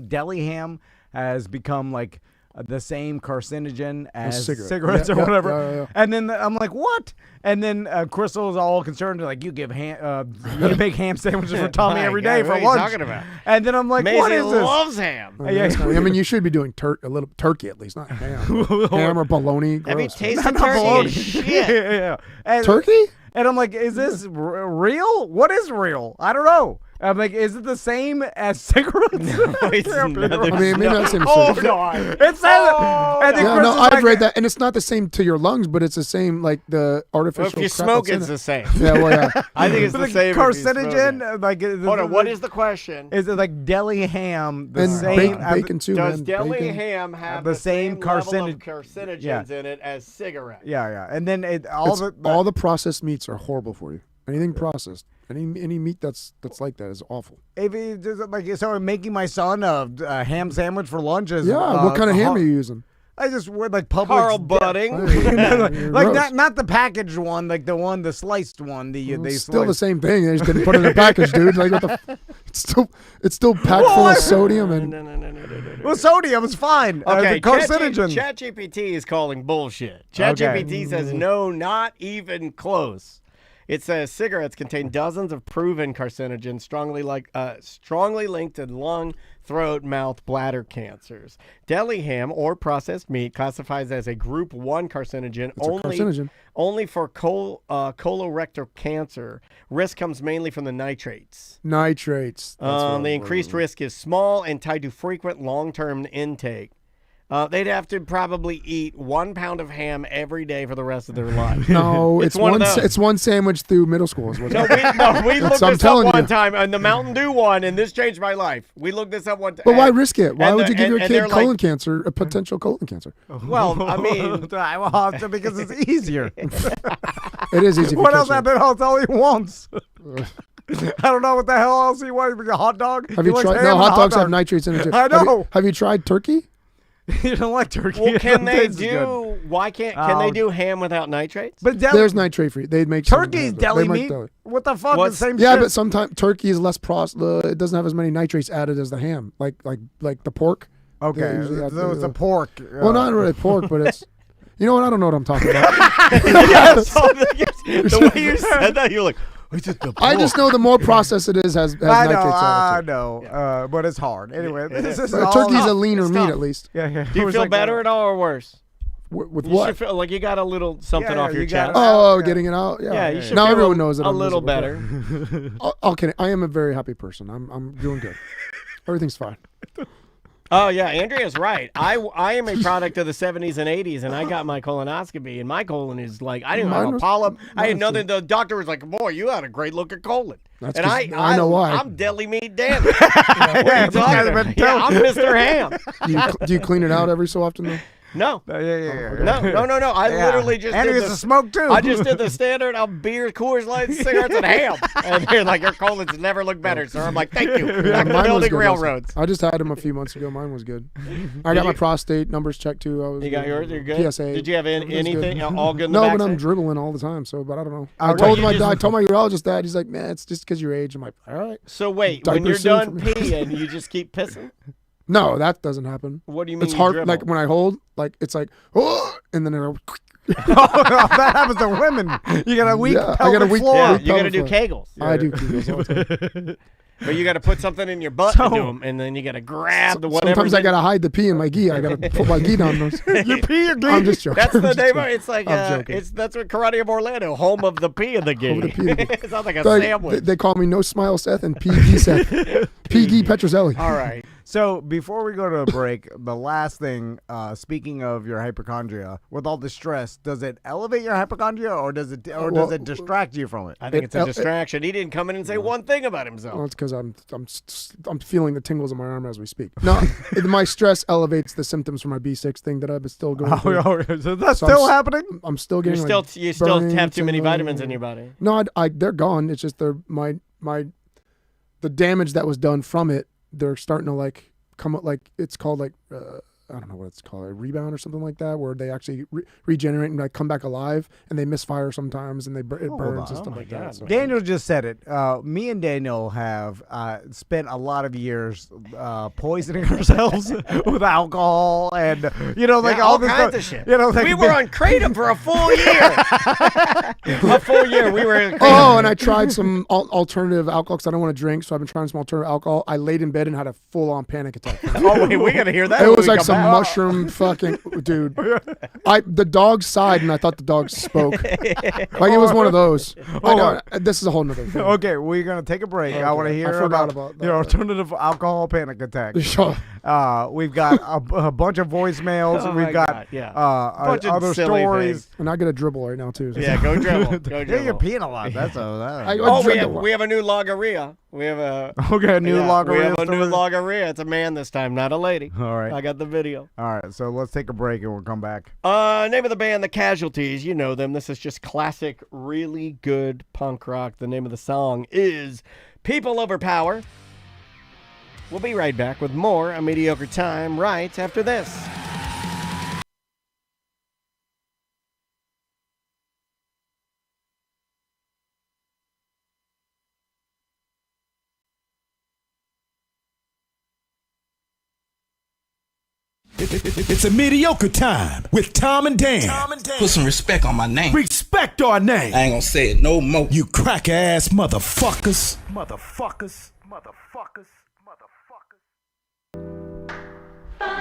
deli ham has become like the same carcinogen as cigarettes or whatever. Yeah. And then I'm like, what? And then Crystal's all concerned, like, you make ham sandwiches for Tommy every day for what lunch. Are you talking about? And then I'm like, Maisie what is this? loves ham. I mean, you should be doing a little turkey at least, not ham. Ham or bologna. Have you Gross. tasted turkey? Shit. Yeah. And, Turkey? And I'm like, is this real? What is real? I don't know. I'm like, is it the same as cigarettes? No, it's not. I mean, maybe not the same. Hold on. It says it. Yeah, no, I've read that, and it's not the same to your lungs, but it's the same, like the artificial. Well, if you crap smoke, that's in it's it. the same. Yeah, well, yeah. I think it's the same. Carcinogen, like. Hold on. What is the question? Is it like deli ham the And same? bacon too, Does man. deli Bacon. ham have the same level of carcinogens in it as cigarettes? Yeah. And then All the processed meats are horrible for you. Anything processed, any meat that's like that is awful. If he does it like so, making my son a ham sandwich for lunch is What kind of ham are you using? I just would like Publix. Carl Budding. like not the packaged one, like the sliced one. They still the same thing. They just didn't put it in a package, dude. Like what the? It's still packed full of sodium and. No. Well, sodium is fine. Okay, the carcinogen. ChatGPT is calling bullshit. ChatGPT says no, not even close. It says cigarettes contain dozens of proven carcinogens strongly linked to lung, throat, mouth, bladder cancers. Deli ham or processed meat classifies as a group 1 carcinogen only for colorectal cancer. Risk comes mainly from the nitrates. The increased risk is small and tied to frequent long-term intake. They'd have to probably eat 1 pound of ham every day for the rest of their life. No, it's one sandwich through middle school. Is what we looked this up one time on the Mountain Dew one, and this changed my life. We looked this up one time. But why risk it? Why would you give your kid colon cancer, a potential colon cancer? Well, I mean, because it's easier. It is easy. What else? That's all he wants. I don't know what the hell else he wants. A hot dog? Have you tried? No, hot dogs have nitrates in it too. I know. Have you tried turkey? You don't like turkey. Well, can they do ham without nitrates? But there's nitrate free. They make turkey's deli meat. What the fuck? The same shit. Yeah, but sometimes turkey is less it doesn't have as many nitrates added as the ham, like the pork. Okay, so it's a pork. Well, not really pork, but it's. You know what? I don't know what I'm talking about. The way you said that, you're like. I just know the more processed it is has nitrates added. I know, but it's hard. Anyway, this is turkey's a leaner meat at least. Yeah. Do you feel better at all or worse? With you what? should feel like you got a little something off your chest. Getting it out. Yeah, you should now feel everyone knows that a I'm little miserable. better. Okay, I am a very happy person. I'm doing good. Everything's fine. Oh yeah, Andrea's right. I am a product of the 70s and 80s, and I got my colonoscopy, and my colon is like I didn't have a polyp. I had nothing. The doctor was like, "Boy, you had a great looking colon." That's and I know why. I'm deli meat Dan. What are you talking about? Yeah, I'm Mr. Ham. Do you clean it out every so often though? No. No. I literally just and did it's a smoke too. I just did the standard of beer, Coors Light, cigarettes, and ham. And they're like, your colons never look better, sir. I'm like, thank you. I'm building railroads. I just had them a few months ago. Mine was good. I got my prostate numbers checked too. You got yours? You're good? PSA. Did you have anything? All good in the No, backside? but I'm dribbling all the time, but I don't know. I told my urologist that. He's like, man, it's just because your age. I'm like, all right. So wait, when you're done peeing, you just keep pissing? No, that doesn't happen. What do you mean? It's hard. Dribble? Like when I hold, like it's like, oh, and then that happens to women. You got a weak pelvic floor. Yeah, you got to do Kegels. I do Kegels all the time. But you got to put something in your butt to do them, and then you got to grab the whatever. Sometimes I got to hide the pee in my gi. I got to put my gi down those. You pee your gi? I'm just joking. That's the name of it. It's like, that's what Karate of Orlando, home of the pee of the gi. It sounds like a sandwich. They call me No Smile Seth and PG Seth. PG Petruzzel. All right. So before we go to a break, the last thing, speaking of your hypochondria, with all the stress, does it elevate your hypochondria or does it distract you from it? I think it's a distraction. He didn't come in and say one thing about himself. Well, it's because I'm feeling the tingles on my arm as we speak. No, my stress elevates the symptoms from my B6 thing that I've still going through. So that's still happening? I'm still getting you still have too many vitamins in your body. No, they're gone. It's just the damage that was done from it. They're starting to like come up, like it's called like I don't know what it's called, a rebound or something like that, where they actually regenerate and like come back alive, and they misfire sometimes, and it burns and stuff like that. So. Daniel just said it. Me and Daniel have spent a lot of years poisoning ourselves with alcohol and all kinds of shit. We were on kratom for a full year. A full year we were. And I tried some alternative alcohol because I don't want to drink, so I've been trying some alternative alcohol. I laid in bed and had a full-on panic attack. Oh wait, we gotta hear that. It was like some mushroom fucking dude. The dog sighed and I thought the dog spoke. Like it was one of those. This is a whole nother thing. Okay, we're gonna take a break. Okay. I want to hear about your alternative alcohol panic attack. Sure. We've got a bunch of voicemails. We've got other stories. And I get a dribble right now too. So. Yeah, go dribble. Go dribble. Yeah, you're peeing a lot. That's we have a new logorrhea. We have a new logorrhea. We have a new logorrhea. It's a man this time, not a lady. All right. I got the video. All right, so let's take a break and we'll come back. Name of the band, The Casualties. You know them. This is just classic, really good punk rock. The name of the song is People Over Power. We'll be right back with more A Mediocre Time right after this. It's A Mediocre Time with Tom and Dan. Put some respect on my name. Respect our name. I ain't gonna say it no more. You cracker-ass motherfuckers.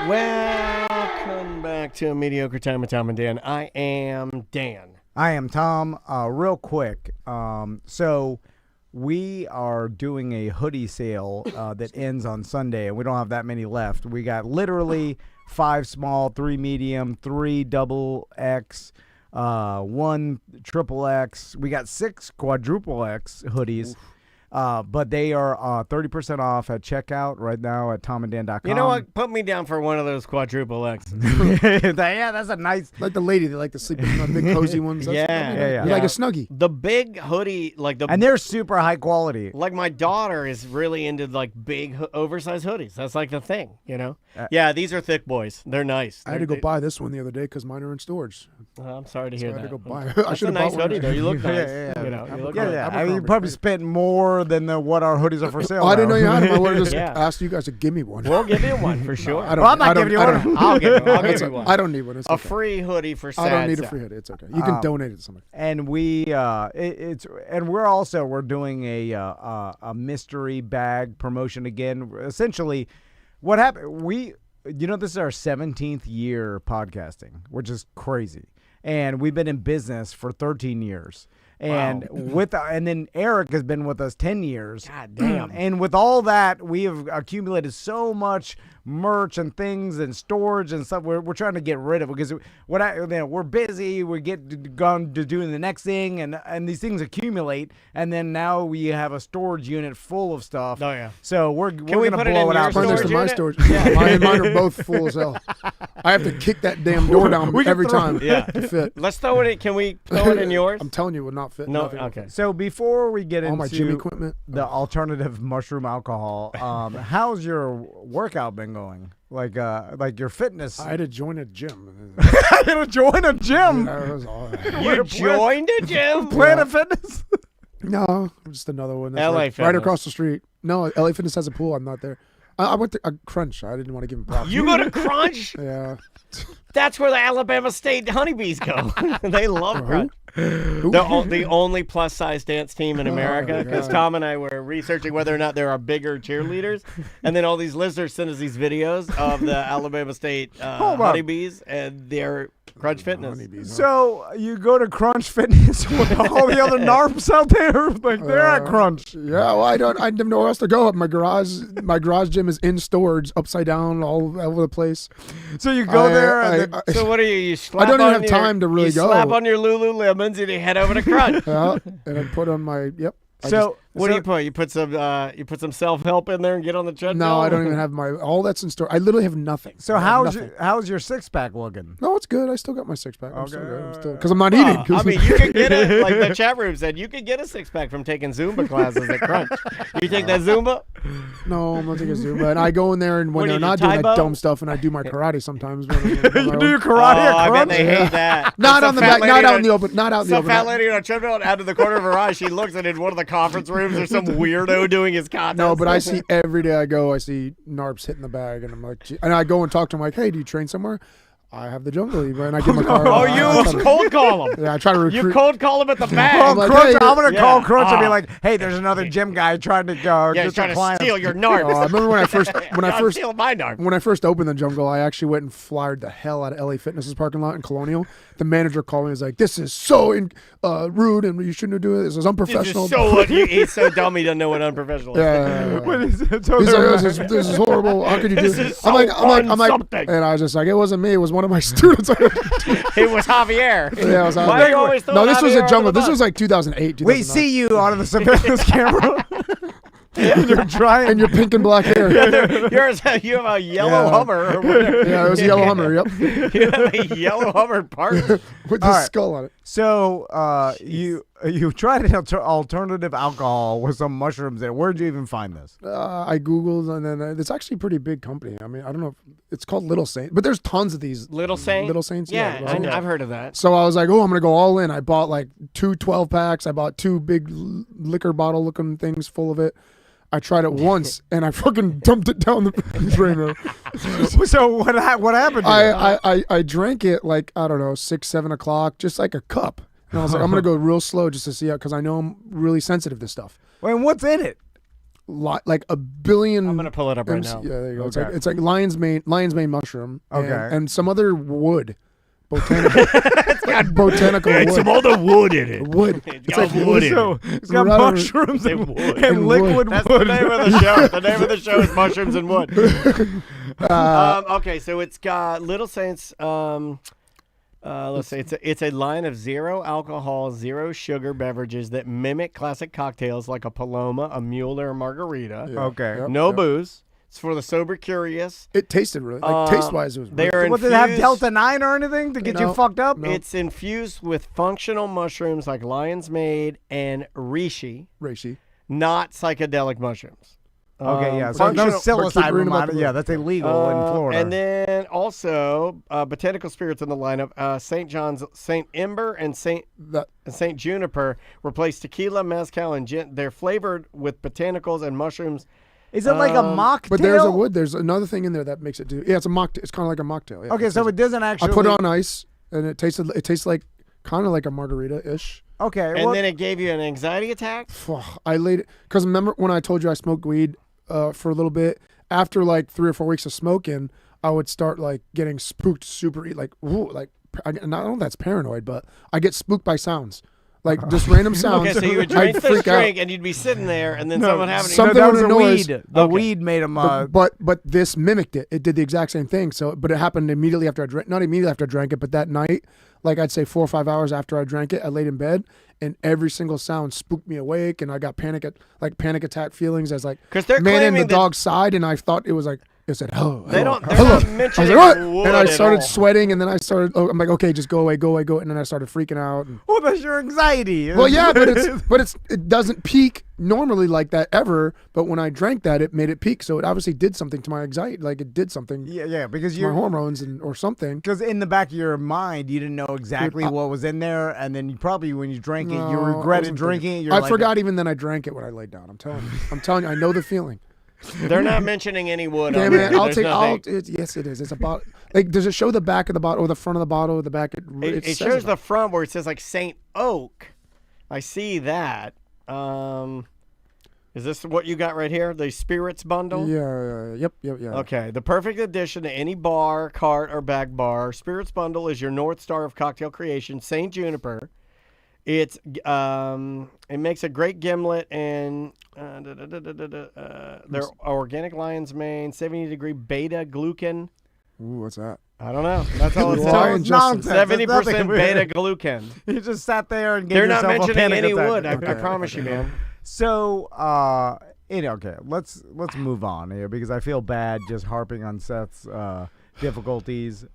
Welcome back to A Mediocre Time with Tom and Dan. I am Dan. I am Tom. Real quick, so we are doing a hoodie sale that ends on Sunday, and we don't have that many left. We got literally 5 small, 3 medium, 3 double X, 1 triple X. We got 6 quadruple X hoodies. Oof. But they are 30% off at checkout right now at tomanddan.com. You know what? Put me down for one of those quadruple X. Yeah, that's a nice. Like the lady that like to sleep in the big cozy ones. Yeah. Like a Snuggie. The big hoodie, and they're super high quality. Like my daughter is really into like big oversized hoodies. That's like the thing, Yeah, these are thick boys. They're nice. I had to go buy this one the other day because mine are in storage. I'm sorry to hear that. I had to go buy it. That's a nice hoodie, though. You look nice. Yeah. You probably spent more than what our hoodies are for sale. I didn't know you had them. I would have just asked you guys to give me one. We'll give you one for sure. I'm not giving you one. I'll give you one. I don't need one. It's okay. A free hoodie for sad. I don't need a free hoodie. It's okay. You can donate it to somebody. And we're doing a mystery bag promotion again. Essentially, what happened? This is our 17th year podcasting, which is crazy. And we've been in business for 13 years. And and then Eric has been with us 10 years. God damn. And with all that, we have accumulated so much merch and things and storage and stuff. We're trying to get rid of it because we're busy. We get gone to doing the next thing, and these things accumulate. And then now we have a storage unit full of stuff. Oh yeah. So we're going to blow it out. Put this in my storage. Yeah. Mine are both full as hell. I have to kick that damn door down every time. To fit. Let's throw it in. Can we throw it in yours? I'm telling you, it would not fit. No. Okay. So before we get all my gym into equipment, the alternative mushroom alcohol, how's your workout been going? Like your fitness? I had to join a gym. I had to join a gym. You joined a gym? Planet Fitness? No, just another one. That's right across the street. No, LA Fitness has a pool. I'm not there. I went to Crunch. I didn't want to give him props. You go to Crunch? Yeah. That's where the Alabama State honeybees go. They love Crunch. The only plus-size dance team in America, because Tom and I were researching whether or not there are bigger cheerleaders, and then all these listeners send us these videos of the Alabama State honeybees, and they're Crunch Fitness. So you go to Crunch Fitness with all the other NARPs out there, they're at Crunch. Yeah, well, I have nowhere else to go. My garage gym is in storage, upside down, all over the place. So you go there. So what are you? You slap I don't even have your, time to really you go. Slap on your Lululemons and you head over to Crunch. Yeah, and I put on my What do you put? You put some self-help in there and get on the treadmill? No, I don't even have all that's in store. I literally have nothing. So how's your six-pack looking? No, it's good. I still got my six-pack. I'm still good. Because I'm not eating. I mean, you can get it. Like the chat room said, you could get a six-pack from taking Zumba classes at Crunch. You take that Zumba? No, I'm not taking Zumba. And I go in there, and when they're not doing that dumb stuff, and I do my karate sometimes. You do your karate at I Crunch? bet they hate that. Not on the back, not out in the open. Not out in the Some open. fat lady on a treadmill out of the corner of her eye, she looks and in one of the conference rooms there's some weirdo doing his contest. No, but I see every day I go, I see Narps hitting the bag, and I'm like, gee. And I go and talk to him like, hey, do you train somewhere? I have the jungle lever, and I give him a card. Oh, you cold call him. Yeah, I try to recruit. You cold call him at the bag. I'm like, Crunch, hey, I'm going to call Crunch and be Oh. like, hey, there's another gym guy trying to he's trying to steal your nards. I remember when I first steal my nards. when I first opened the jungle, I actually went and flyered the hell out of LA Fitness's parking lot in Colonial. The manager called me and was like, "This is so rude, and you shouldn't do it. This is unprofessional." He's so dumb he doesn't know what unprofessional is. Yeah. He's He's like, this is horrible. How could you do This this? is so something. and I was just like, it wasn't me. It was one of my students. It was Javier. Yeah, it was Why are you always throwing no, this was Javier a jungle. under the This was like 2008. We 2009. see you on the surveillance camera. You're trying. And your pink and black hair. You have a yellow Hummer. Or whatever. Yeah, it was a yellow Hummer. Yep, You have a yellow Hummer part. with the skull on it. So you tried an alternative alcohol with some mushrooms there. Where'd you even find this? I googled, and then it's actually a pretty big company. I mean, I don't know. It's called Little Saint, but there's tons of these. Little Saint? Little Saints. Yeah, Yeah, I've heard of that. So I was like, oh, I'm gonna go all in. I bought like 2 12-packs. I bought 2 big liquor bottle looking things full of it. I tried it once, and I fucking dumped it down the drain. So what happened? I drank it like, I don't know, 6, 7 o'clock, just like a cup. And I was like, I'm gonna go real slow just to see how, because I know I'm really sensitive to stuff. And what's in it? Like a billion. I'm gonna pull it up right now. Yeah, there you go. Okay. It's like lion's mane mushroom. Okay. And some other wood. Botanical. It's got botanical wood. Some other wood in it. Wood. It's like wood in it. It's got Rather- mushrooms and and liquid wood. That's wood. the name of the show. The name of the show is Mushrooms and Wood. Okay, so it's got Little Saints. Let's say it's a line of 0 alcohol, 0 sugar beverages that mimic classic cocktails like a Paloma, a Mule, or a Margarita. Yeah. Okay. Yep, No yep. booze. It's for the sober curious. It tasted really, like taste-wise, it was They really are What, did it have infused- Delta 9 or anything to get you No. fucked up? No. It's infused with functional mushrooms like lion's mane and reishi, reishi. not psychedelic mushrooms. Okay, yeah. So no functional- but keep psilocybin. reading about the Yeah, book. that's illegal in Florida. And then also botanical spirits in the lineup. St. John's, St. Ember, and St. Juniper replace tequila, mezcal, and gin. They're flavored with botanicals and mushrooms. is it like a mocktail? But there's a wood. There's another thing in there that makes it do. Yeah, it's a mocktail. It's kind of like a mocktail. Yeah, Okay, so it doesn't I actually. put it on ice, and it tastes like kind of like a margarita-ish. Okay, And then it gave you an anxiety attack? I laid it because remember when I told you I smoked weed for a little bit. After like 3 or 4 weeks of smoking, I would start like getting spooked super. Like ooh, like I don't know if that's paranoid, but I get spooked by sounds. Like just random sounds. Okay, so you would I'd drink this freak out. drink and you'd be sitting there, and then someone would have something that with was a a noise. weed. The weed made him. But this mimicked it. It did the exact same thing. So, but it happened immediately after I drank. Not immediately after I drank it, but that night, like I'd say 4 or 5 hours after I drank it, I laid in bed, and every single sound spooked me awake, and I got panic attack feelings as like 'Cause they're man in claiming the that- dog's side, and I thought it was like it said oh. They're hello, not hello. mentioning I was like, what? wood And I at started all. sweating, and then I started. Oh, I'm like, okay, just go away, and then I started freaking out. And, well, that's your anxiety. well, yeah, but it doesn't peak normally like that ever. But when I drank that, it made it peak. So it obviously did something to my anxiety. Like it did something yeah, because to you're my hormones or something. because in the back of your mind you didn't know exactly what was in there, and then you probably when you drank it you No, I regretted wasn't drinking it. You're I like, forgot even then I drank it when I laid down. I'm telling you, I know the feeling. They're not mentioning any wood. Yeah, on man, there. I'll There's take. nothing. Yes, it is. It's about like. Does it show the back of the bottle or the front of the bottle or the back? It says shows it. the front where it says like Saint Oak. I see that. Is this what you got right here? The spirits bundle? Yeah. Yep. Yeah. Okay, the perfect addition to any bar, cart, or back bar. Spirits bundle is your north star of cocktail creation. Saint Juniper. It makes a great gimlet and they're organic lion's mane, 70-degree beta glucan. Ooh, what's that? I don't know. That's all it Lion says. Justin. nonsense. 70% beta glucan. You just sat there and gave They're not yourself a mentioning panic any attack. wood. I Okay, promise you, man. So, okay, let's move on here because I feel bad just harping on Seth's difficulties.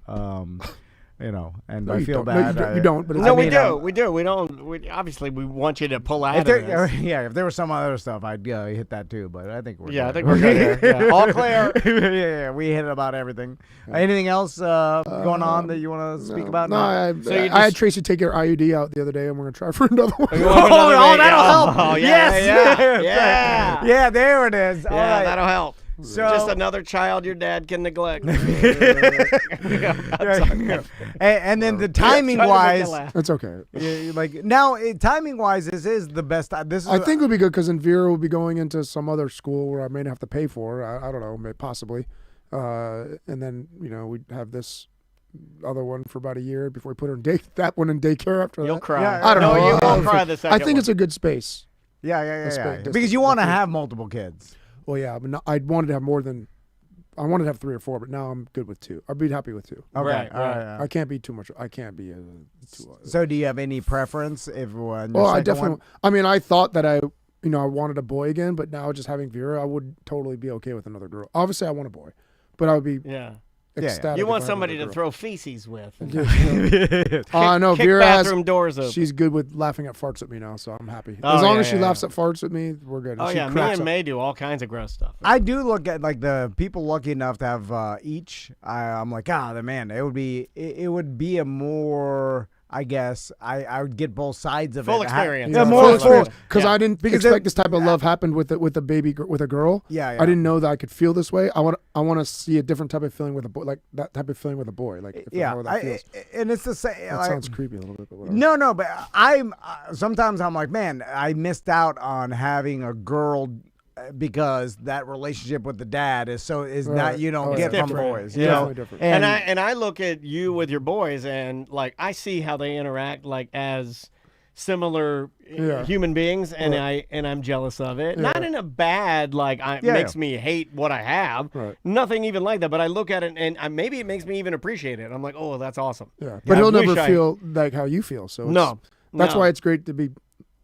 And I feel bad. No, you don't. But no, we do. We do. We don't. Obviously, we want you to pull out of this. Yeah, if there was some other stuff, I'd hit that too. But I think we're good. I think we're good here. Yeah. All clear. yeah, we hit about everything. Anything else going on that you want to speak about? No, I had Tracy take her IUD out the other day, and we're gonna try for another one. That'll help. Oh, yes. Yeah, there it is. Yeah, all right. that'll help. So, just another child your dad can neglect. And then the timing wise, that's okay. Timing wise, this is the best. I think it would be good because then Vera will be going into some other school where I may have to pay for. I don't know, possibly. And then we'd have this other one for about a year before we put her in that one in daycare after that. You'll cry. Yeah, I don't know. You won't cry the second I think one. it's a good space. Yeah. Because you want to have multiple kids. Well, yeah, but I wanted to have more than. I wanted to have 3 or 4, but now I'm good with 2. I'd be happy with 2. Okay, right. I can't be too much. I can't be too. So, do you have any preference if one? Well, I definitely. I mean, I thought that I wanted a boy again, but now just having Vera, I would totally be okay with another girl. Obviously, I want a boy, but I would be ecstatic. You want if I had somebody another to girl. throw feces with. I know Kick Vera bathroom doors open. She's good with laughing at farts at me now, so I'm happy. Oh, As long yeah, as she yeah, laughs at farts at me, we're good. Oh She yeah, me cracks and up. May do all kinds of gross stuff. I do look at the people lucky enough to have each. I'm like, man, it would be a more. I guess I would get both sides of Full it. experience. Yeah, more full. Because I didn't Because expect this type of love happened with a baby with a girl. Yeah. I didn't know that I could feel this way. I want to see a different type of feeling with a boy, like that type of feeling with a boy. Like how that feels. And it's the same. That sounds creepy a little bit. But whatever. No, but sometimes I'm like, man, I missed out on having a girl because that relationship with the dad is not you don't get from boys. Different. And I look at you with your boys and I see how they interact as similar human beings, and I'm jealous of it. Not in a bad makes me hate what I have. Right. Nothing even like that. But I look at it and maybe it makes me even appreciate it. I'm like, oh, that's awesome. Yeah, but he'll never feel like how you feel. So that's why it's great to be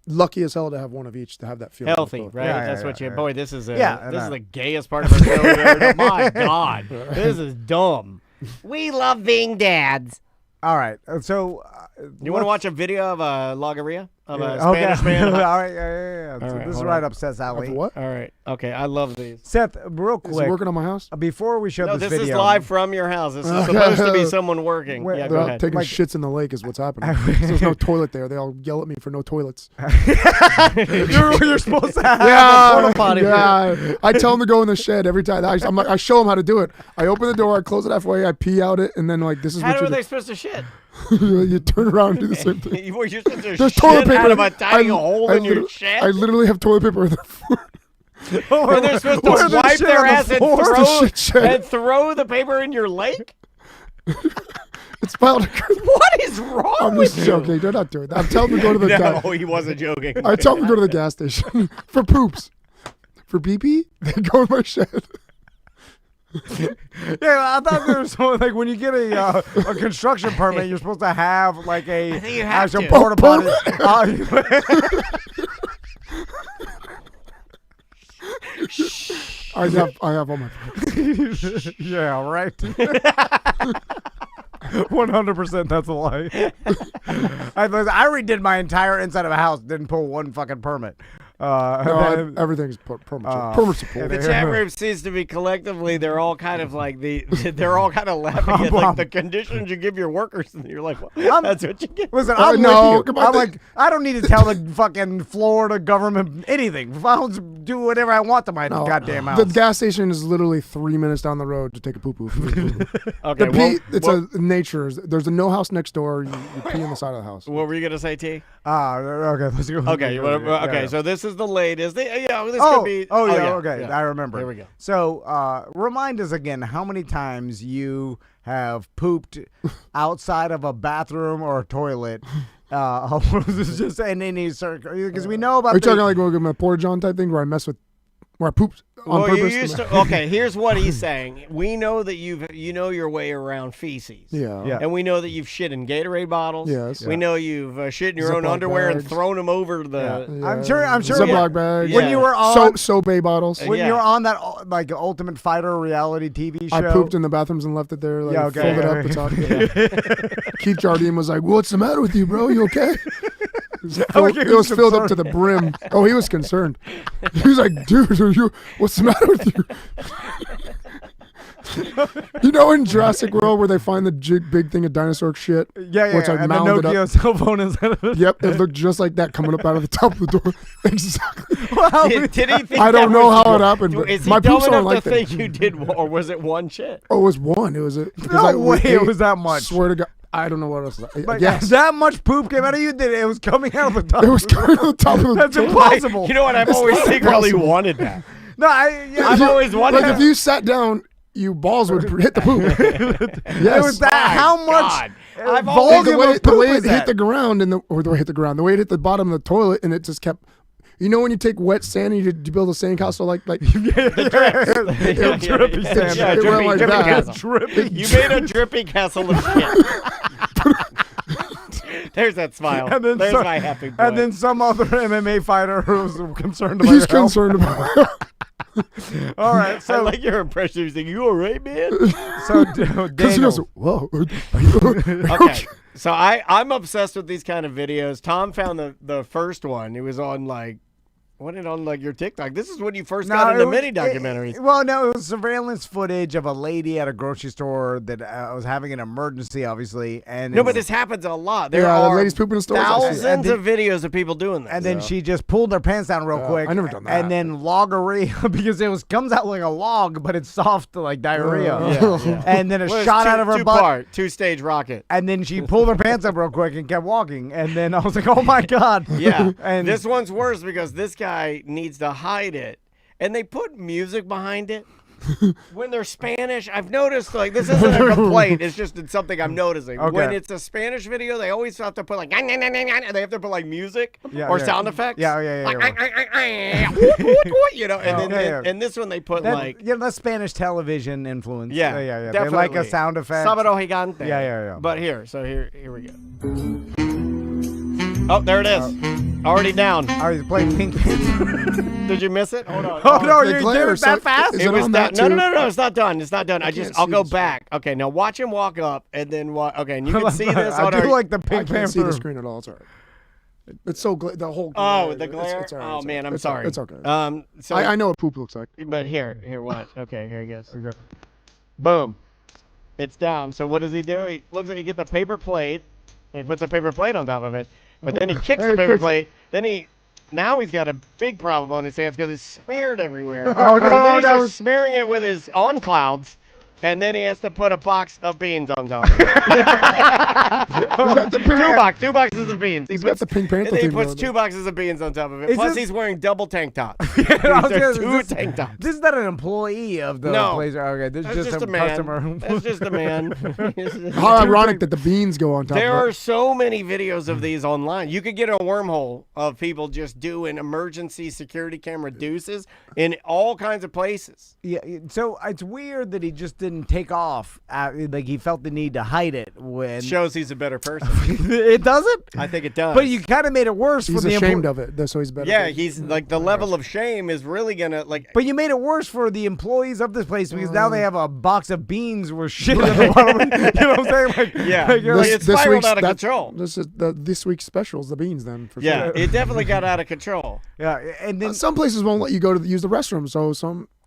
lucky as hell to have one of each, to have that feeling. Healthy, right? That's what you. Boy, this is the gayest part of our show here. My God, this is dumb. We love being dads. All right, so you want to watch a video of a logorrhea of a Spanish man? All right, yeah. All right, this is right up Seth's alley. What? All right, okay, I love these. Seth, real quick. Is he working on my house? Before we show No, this this video, is live from your house. This is supposed to be someone working. Wait, Yeah, They're go out ahead. taking shits in the lake is what's happening. There's no toilet there. They all yell at me for no toilets. you're supposed to have a porta potty. Yeah, I tell them to go in the shed every time. I show them how to do it. I open the door, I close it halfway, I pee out it, and then this is How what are they supposed to shit? you turn around and do the same thing. You're supposed to There's shit toilet paper out of a tiny hole in your I shed? literally have toilet paper in their foot. And they're supposed Where's to the wipe shit their on the ass and floor? Where's the shit shed? throw the paper in your lake? It's filed. What is wrong I'm with just you? joking. They're not doing that. I'm telling them to go to the gas. No, he wasn't joking. I tell them to go to the gas station for poops. For pee-pee, they go in my shed. Yeah, I thought there was something when you get a construction permit, you're supposed to have a think you have actual to. porta potty. I have all my poops. Yeah, right. 100% that's a lie. I redid my entire inside of a house, didn't pull one fucking permit. Everything's permit support. The chat room seems to be collectively, they're all kind of they're all kind of laughing at the conditions you give your workers, and you're like, well, that's what you get. Listen, I'm no, with you. come on, I'm like, I don't need to tell the fucking Florida government anything. I'll just do whatever I want to my goddamn house. The gas station is literally 3 minutes down the road to take a poo-poo. Okay, it's a nature. There's a no house next door. You pee on the side of the house. What were you gonna say, T? Okay, let's go. Okay, so this is the latest. This could be. Okay, I remember. Here we go. So, remind us again how many times you have pooped outside of a bathroom or a toilet. Just in any circle, because we know about. Are you talking like my porta john type thing where I mess with where I pooped on Well, purpose. you used to. Okay, here's what he's saying. We know that you know your way around feces. Yeah. And we know that you've shit in Gatorade bottles. Yes. We know you've shit in your own Ziploc underwear and bags. thrown them over the. Yeah. I'm sure. Ziploc bags. When you were on soap bottles. when you were on that like Ultimate Fighter reality TV show, I pooped in the bathrooms and left it there. Like, folded up the top. Keith Jardine was like, "What's the matter with you, bro? You okay?" It was filled up to the brim. Oh, he was concerned. He was like, "Dude, what's the matter with you?" You know, in Jurassic World where they find the big thing of dinosaur shit? Yeah. Which I and the mounded Nokia up. cell phone is. Yep, it looked just like that coming up out of the top of the door. Exactly. Did he think I don't that know was how it happened, but is he my dumb poops aren't enough like to that. think you did, or was it one shit? Oh, it was one. It was a. No way it was that much. Swear to God, I don't know what else. Like, Yes, that much poop came out of you that it was coming out of the top. it was coming on the top of the That's door. impossible. You know what? I've It's always not secretly impossible. wanted that. No, I've always wanted Like that. if you sat down, your balls would hit the poop. Yes. It was that. How much God. I've volume the way, of poop it is that? hit the ground the way it hit the ground, the way it hit the bottom of the toilet, and it just kept. You know when you take wet sand and you build a sandcastle like drippy sand. Yeah, It went like drippy that. castle. Drippy. You made a drippy castle of shit. There's that smile. There's my happy boy. And then some other MMA fighter who was concerned about He's your health. concerned about. All right, I so like your impression. He's like, "You all right, man?" so Because he goes, Daniel, whoa. Okay. So I'm obsessed with these kind of videos. Tom found the first one. It was on like. What it on like your TikTok? This is when you first got into mini documentaries. Well, no, it was surveillance footage of a lady at a grocery store that was having an emergency, obviously. And No, but this happens a lot. There Yeah, the are ladies pooping in stores, I see it. thousands of videos of people doing this. And then she just pulled their pants down real quick. I never done that. And then loggery because comes out like a log, but it's soft like diarrhea. Yeah. And then a Well, it's shot out of her butt. two-stage rocket. And then she pulled her pants up real quick and kept walking. And then I was like, oh my God. Yeah. And This one's worse because this guy needs to hide it. And they put music behind it. When they're Spanish, I've noticed, like, this isn't a complaint. It's just something I'm noticing. Okay. When it's a Spanish video, they always have to put, like, and they have to put, like, music or sound effects. Yeah. You know, and then and this one they put, like... Yeah, that's Spanish television influence. Yeah, They definitely. like a sound effect. Sábado Gigante. Yeah. But here we go. Oh, there it is. Already down. Oh, he's playing Pink Panther. Did you miss it? Hold on. Oh, no, the you glare, did it that so fast? is It it was on that. that No, too? it's not done. It's not done. I'll can't go see this. back. Okay, now watch him walk up, and then okay, and you can see this I on do our. like the I Pink can't see Panther. the screen at all. It's all right. It's so the whole. Oh, glare, the glare. It's all right, Oh it's man, all I'm right. sorry. It's okay. So I know what poop looks like. But here, watch. Okay, here he goes. Boom. It's down. So what does he do? He looks like he gets a paper plate. And he puts a paper plate on top of it. But then he kicks the paper plate. Then now he's got a big problem on his hands because it's smeared everywhere. Oh, no, Then he's that just was- smearing it with his on clouds. And then he has to put a box of beans on top of it. Two boxes of beans. He's got the Pink Panther And then he thing puts going two there. boxes of beans on top of it. Is Plus, this- he's wearing double tank tops. I was gonna- There's is two this- tank tops. This is not an employee of the No. place. Okay, this That's is just a a man. customer. That's just a man. How ironic that the beans go on top There of are it. so many videos of these online. You could get a wormhole of people just doing emergency security camera deuces in all kinds of places. Yeah, so it's weird that he just didn't take off. Like he felt the need to hide it when Shows he's a better person. it doesn't. I think it does. But you kind of made it worse He's for the ashamed of it, so he's better. Yeah, he's like the level of shame is really gonna like. But you made it worse for the employees of this place because now they have a box of beans with shit at the bottom. You know what I'm saying? Like, Yeah. like, you're like, It spiraled week's- out of that- control. This is this week's specials, the beans. Then for Yeah, sure. it definitely got out of control. yeah, and then Some places won't let you go to use the restroom. So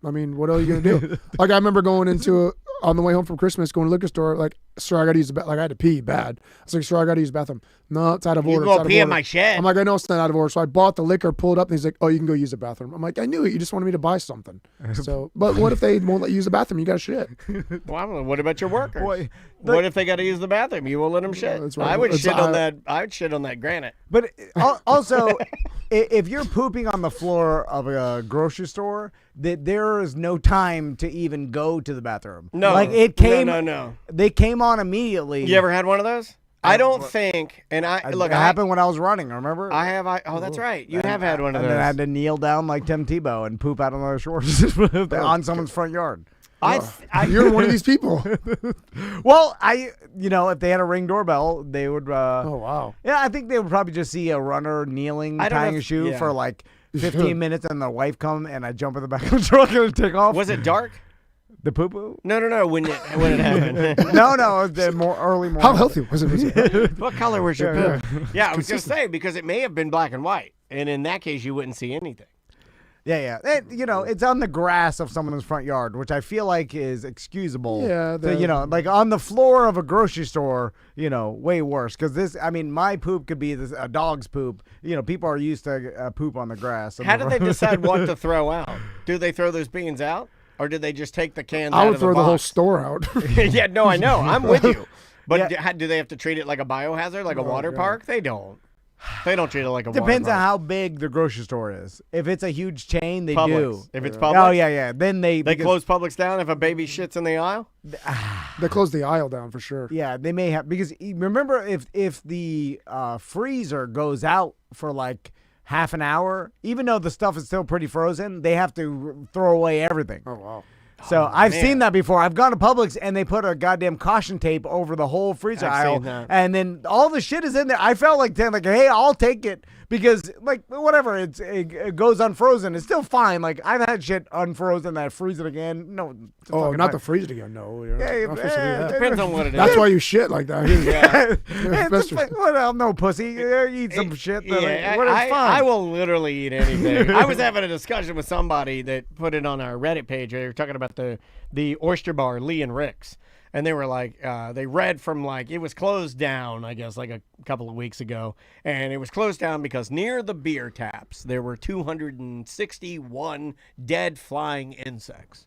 I mean, what are you gonna do? Like I remember going into on the way home from Christmas, going to the liquor store. Like, sir, I got to use the bathroom. Like I had to pee bad. I was like, sir, I got to use the bathroom. No, it's out of You order. go It's out of pee in order. my shed. I'm like, I know it's not out of order. So I bought the liquor, pulled up, and he's like, oh, you can go use the bathroom. I'm like, I knew it. You just wanted me to buy something. So, but what if they won't let you use the bathroom? You got to shit. Well, I don't know. What about your workers? Boy, What if they got to use the bathroom? You won't let them shit. that's right. I would It's- shit on that. I would shit on that granite. But also, if you're pooping on the floor of a grocery store, that there is no time to even go to the bathroom. No, like it came. No. They came on immediately. You ever had one of those? I don't think, and it happened when I was running. Remember? Oh, that's right. You have had one of those. And then I had to kneel down like Tim Tebow and poop out on the shorts on someone's front yard. You're one of these people. Well, if they had a Ring doorbell, they would. Oh wow. Yeah, I think they would probably just see a runner kneeling, tying a shoe for like 15 minutes, and the wife come, and I jump in the back of the truck and take off. Was it dark? The poo-poo? No. When it happened. No. It was the more early morning. How healthy was it? What color was your poo? Yeah, I was going to say, because it may have been black and white. And in that case, you wouldn't see anything. Yeah. It's on the grass of someone's front yard, which I feel like is excusable. Yeah. So, like on the floor of a grocery store, way worse. Because my poop could be a dog's poop. People are used to poop on the grass. How did they decide what to throw out? Do they throw those beans out? Or did they just take the cans out I of would the throw the box? whole store out. Yeah, no, I know. I'm with you. But do they have to treat it like a biohazard, like a water park? They don't. They don't treat it like a water park. Depends on how big the grocery store is. If it's a huge chain, they Publix. do. If it's Publix? Oh, yeah. Then they close Publix down if a baby shits in the aisle? They close the aisle down for sure. Yeah, they may have. Because remember, if the freezer goes out for like half an hour, even though the stuff is still pretty frozen, they have to throw away everything. Oh, wow. So I've seen that before. I've gone to Publix and they put a goddamn caution tape over the whole freezer aisle, and then all the shit is in there. I felt like hey, I'll take it because whatever, it goes unfrozen. It's still fine. Like I've had shit unfrozen that I freeze it again. No. Oh, not to freeze it again. No. It depends on what it is. That's why you shit like that. Well, no, pussy. You eat some shit. It's fine. I will literally eat anything. I was having a discussion with somebody that put it on our Reddit page. They were talking about the oyster bar, Lee and Rick's. And they were like, they read from it was closed down, I guess, like a couple of weeks ago. And it was closed down because near the beer taps, there were 261 dead flying insects.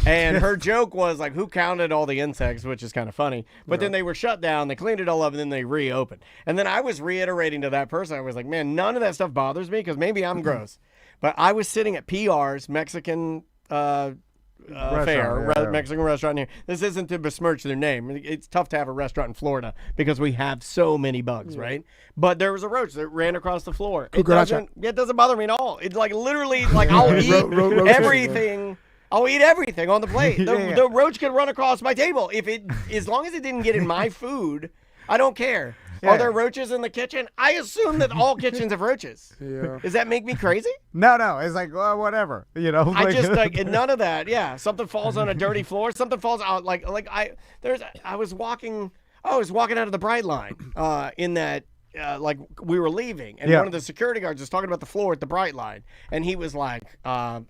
And her joke was who counted all the insects, which is kind of funny. But then they were shut down, they cleaned it all up, and then they reopened. And then I was reiterating to that person, I was like, man, none of that stuff bothers me because maybe I'm gross. But I was sitting at PR's Mexican Mexican restaurant here. This isn't to besmirch their name. It's tough to have a restaurant in Florida because we have so many bugs, right? But there was a roach that ran across the floor. It doesn't bother me at all. It's literally I'll eat everything. I'll eat everything on the plate. The roach can run across my table as long as it didn't get in my food. I don't care. Are there roaches in the kitchen? I assume that all kitchens have roaches. Yeah. Does that make me crazy? No. It's whatever. I just none of that. Yeah. Something falls on a dirty floor. Something falls out. I was walking out of the Bright Line in that. We were leaving, and one of the security guards was talking about the floor at the Bright Line, and he was like, I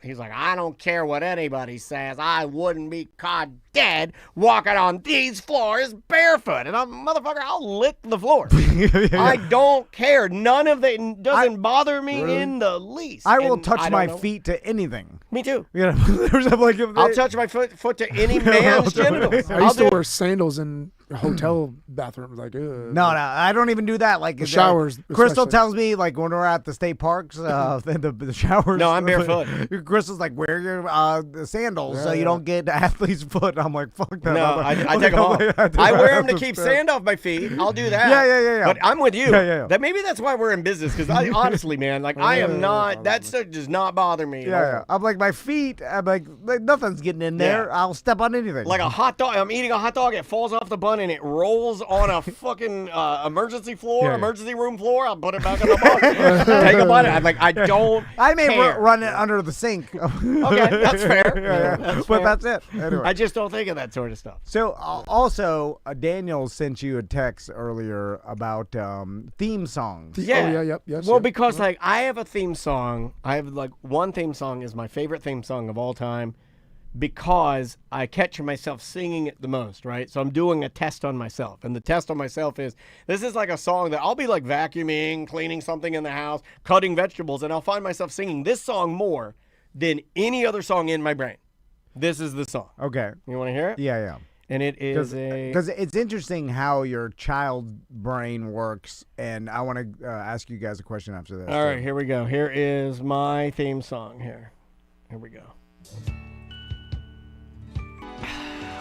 don't care what anybody says, I wouldn't be caught dead walking on these floors barefoot. And motherfucker, I'll lick the floor. I don't care. None of it doesn't bother me in the least. I will touch my feet to anything. Me too. I'll touch my foot to any man's genitals. I used to wear sandals in hotel bathrooms. No, I don't even do that. The showers. Crystal tells me when we're at the state parks, the showers. No, I'm barefoot. Crystal's wear your sandals so you don't get athlete's foot. I'm like, fuck that. No, I take them off. I wear them to keep sand off my feet. I'll do that. Yeah. But I'm with you. Yeah. That maybe that's why we're in business. Because honestly, man, I am not. That stuff does not bother me. Yeah. I'm my feet. I'm nothing's getting in there. Yeah. I'll step on anything. Like a hot dog. I'm eating a hot dog. It falls off the bun and it rolls on a fucking emergency room floor. I'll put it back in the box. Take a bite. I don't. I may run it under the sink. Okay, that's fair. That's it. Anyway. I just don't think of that sort of stuff. So also, Daniel sent you a text earlier about theme songs. Yeah. Yes. Well, because I have a theme song. I have one theme song is my favorite theme song of all time because I catch myself singing it the most, right? So I'm doing a test on myself. And the test on myself is, this is a song that I'll be vacuuming, cleaning something in the house, cutting vegetables, and I'll find myself singing this song more than any other song in my brain. This is the song. Okay. You want to hear it? Yeah. And it is because it's interesting how your child brain works, and I want to ask you guys a question after this. All right, here we go. Here is my theme song. Here we go.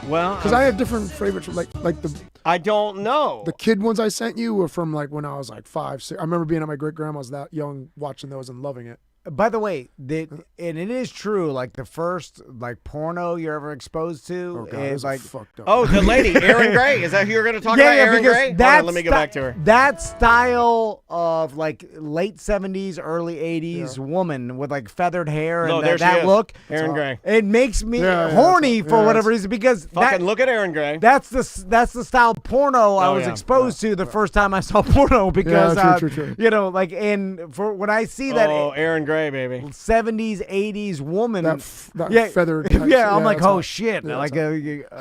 Well, because I have different favorites, like I don't know. The kid ones I sent you were from like when I was like 5, 6. I remember being at my great grandma's that young, watching those and loving it. By the way, and it is true. Like the first like porno you're ever exposed to is like fucked up. Oh, the lady, Erin Gray. Is that who you're going to talk about, Erin Gray? Hold on, let me go back to her. That style of like late 70s, early 80s woman with like feathered hair and that look. Erin Gray. It makes me horny for whatever reason because fucking look at Erin Gray. That's the style porno I was exposed to the first time I saw porno because true. you know, like for when I see that Erin Gray, baby. 70s, 80s woman. That feathered. Type, I'm like, oh shit. Yeah, like, how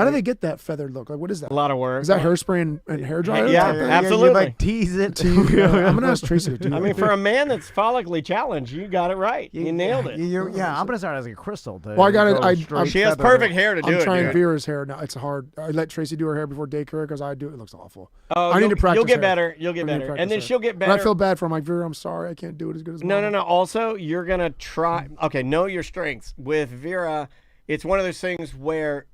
do they get that feathered look? Like, what is that? A lot of work. Is that hairspray and hair dryer? Yeah, absolutely. You like tease it. I'm gonna ask Tracy to do that. I mean, for a man that's follically challenged, you got it right. You nailed it. I'm gonna start asking Crystal. Well, I got it. She has perfect hair to do it. I'm trying Vera's hair now. It's hard. I let Tracy do her hair before daycare because I do it. It looks awful. Oh, I need to practice. You'll get hair. better. You'll get better, and then she'll get better. And I feel bad for her. I'm like, Vera, I'm sorry, I can't do it as good as No. Also, you're gonna try. Okay, know your strengths. With Vera, it's one of those things where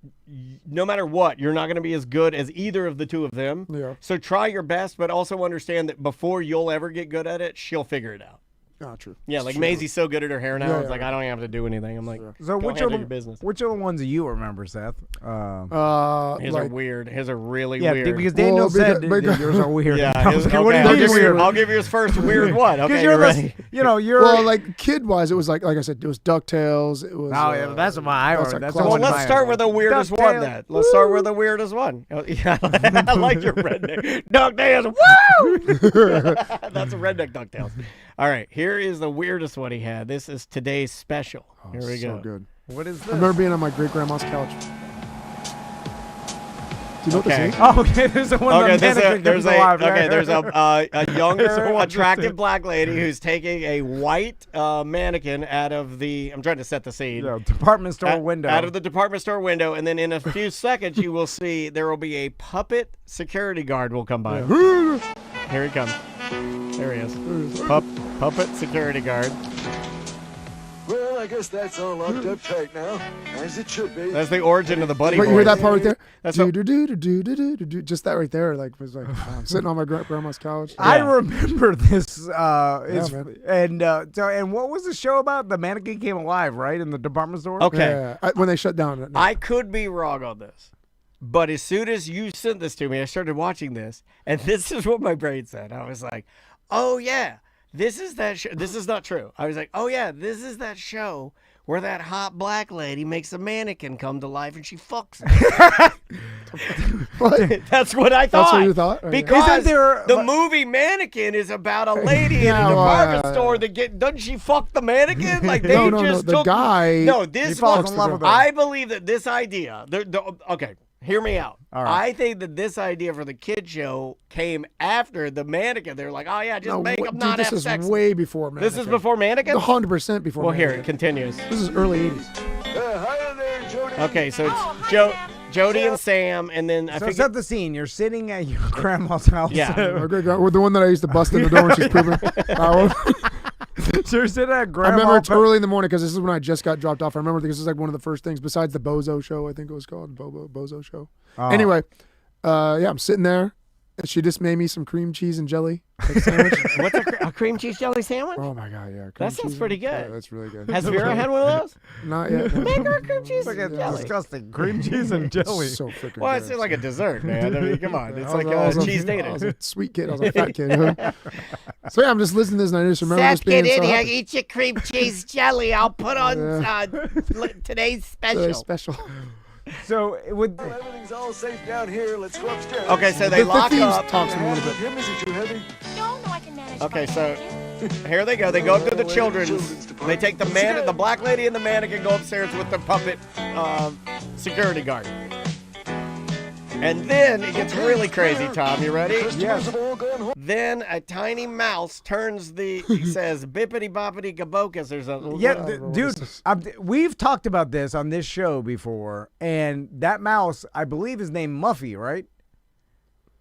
no matter what, you're not going to be as good as either of the two of them. Yeah. So try your best, but also understand that before you'll ever get good at it, she'll figure it out. Ah, true. Yeah, like Maisie's so good at her hair now. It's like I don't even have to do anything. I'm like, so which of your business? Which of the ones do you remember, Seth? His are weird. His are really weird. Because Daniel said yours are weird. Yeah. What do you mean weird? I'll give you his first weird one. Okay, you ready? Well, like kid-wise, it was like I said, it was DuckTales. It was. Oh yeah, that's what I remember. That's well, let's start with the weirdest one. Then let's start with the weirdest one. Yeah, I like your redneck DuckTales. Woo! That's a redneck DuckTales. All right, here is the weirdest one he had. This is today's special. Here we go. So good. What is this? I remember being on my great grandma's couch. Do you know what this is? Oh, okay. There's a one. There's a younger, attractive black lady who's taking a white mannequin out of the. I'm trying to set the scene. Department store window. Out of the department store window, and then in a few seconds you will see there will be a puppet security guard will come by. Here he comes. There he is. Puppet security guard. Well, I guess that's all locked up tight now, as it should be. That's the origin of the Buddy Boys. You hear that part right there? That's just that right there. Like was like I'm sitting on my grandma's couch. I remember this. And what was the show about? The mannequin came alive, right, in the department store. Okay, when they shut down. I could be wrong on this, but as soon as you sent this to me, I started watching this, and this is what my brain said. I was like, "Oh yeah." This is that show. This is not true. I was like, oh, yeah, this is that show where that hot black lady makes a mannequin come to life and she fucks it. What? That's what I thought. That's what you thought? Because the movie Mannequin is about a lady in a department store that doesn't she fuck the mannequin? Like they no, the guy. No, this was. I believe that this idea. Okay. Hear me out. Right. I think that this idea for the kid show came after the mannequin. They're like, oh, yeah, just make them not have sex. This is way before Mannequin. This is before Mannequin? 100% before Well, Mannequin. here, it continues. This is early 80s. Hi there, Jody. Okay, so it's Jody and Sam, and then I think set the scene. You're sitting at your grandma's house. Yeah. With the one that I used to bust in the door when she's pooping. So you're sitting at grandma's. I remember it's early in the morning because this is when I just got dropped off. I remember this is like one of the first things besides the Bozo show, I think it was called. Bozo show. Oh. Anyway, I'm sitting there. And she just made me some cream cheese and jelly sandwich. What's a cream cheese jelly sandwich? Oh my god, yeah. That sounds pretty good. Yeah, that's really good. Has Vera had one of those? Not yet. Make her a cream cheese and jelly. Disgusting. Cream cheese and jelly. It's so freaking Well, good. it's like a dessert, man. I mean, come on. It's like cheese dating. I was a sweet kid. I was a fat kid. So yeah, I'm just listening to this and I just remember Seth, just being get in so here. happy. Eat your cream cheese jelly. I'll put on today's special. Special. So everything's all safe down here. Let's go upstairs. Okay, so they lock up. Talks a little bit. Him, is it too heavy? No, I can manage. Okay, so here they go. They go up to the children's. They take the black lady and the mannequin go upstairs with the puppet security guard. And then it gets really crazy, Tom. You ready? Yes. Then a tiny mouse turns he says, bippity boppity gabokas. There's a. Dude, we've talked about this on this show before, and that mouse, I believe, is named Muffy, right?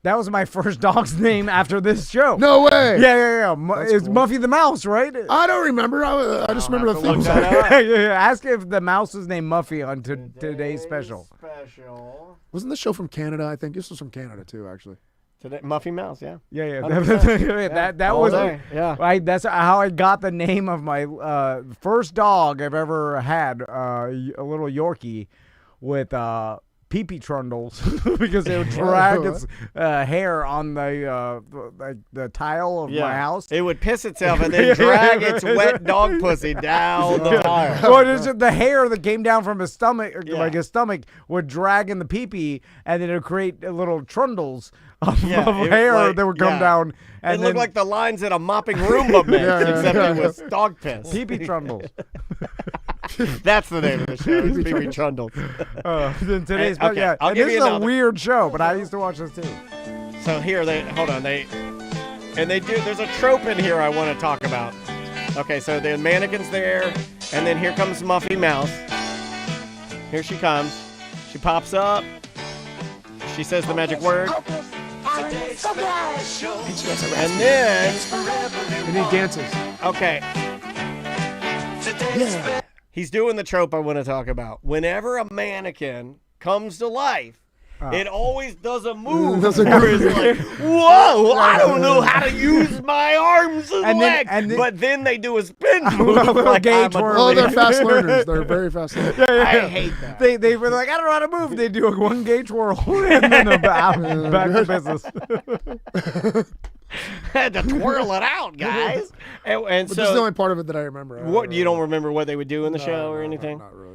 That was my first dog's name after this show. No way. Yeah. It's cool. Muffy the Mouse, right? I don't remember. I just remember the theme song. Ask if the mouse was named Muffy on today's special. Wasn't the show from Canada? I think this was from Canada too, actually. Today, Muffy Mouse, yeah. Yeah. 100%. That was yeah. That's how I got the name of my first dog I've ever had, a little Yorkie with pee-pee trundles because they would drag its hair on the tile of my house. It would piss itself and then drag its wet dog pussy down the tile. Well, the hair that came down from his stomach, like his stomach, would drag in the pee-pee, and then it would create little trundles of hair that would come down. And it looked like the lines in a mopping Roomba mix, except it was dog piss. Pee-pee trundles. That's the name of the show. Pee-pee Trundles. Then today's okay, yeah. I'll And give this you is a another. weird show, but I used to watch this too. So here there's a trope in here I want to talk about. Okay, so the mannequin's there, and then here comes Muffy Mouse. Here she comes. She pops up. She says the magic word. And then And he dances. okay. He's doing the trope I want to talk about. Whenever a mannequin comes to life, it always does a move where it's like, whoa, I don't know how to use my arms and legs. But then they do a spin move. like Oh, they're fast learners. They're very fast learners. I hate that. They were like, I don't know how to move. They do a 1-gauge whirl and then back to business. Had to twirl it out, guys. And But so, this is the only part of it that I remember. what you don't remember what they would do in the show or anything? Not really.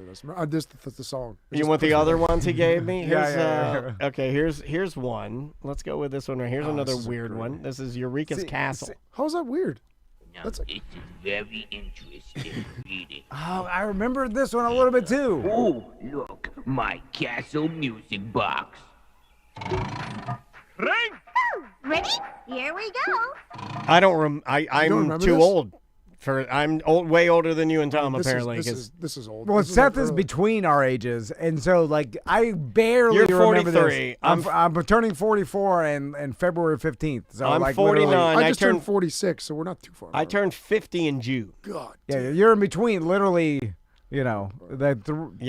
Just the song. You want the other ones he gave me? Yeah. Okay, here's one. Let's go with this one right here. Here's another this is weird great. one. This is Eureka's Castle. How's that weird? Now, this is very interesting reading. Oh, I remember this one a little bit too. Oh, look, my castle music box. Ready? Here we go. I don't don't I'm remember too this? old. I'm way older than you and Tom, This apparently. is old. Well, This is Seth like is early. between our ages, and so like I barely You're remember 43. this. I'm turning 44 and February 15th. So I'm like 49. literally- I just turned 46, so we're not too far. I turned 50 in June. God. Yeah, you're in between. Literally, Yeah,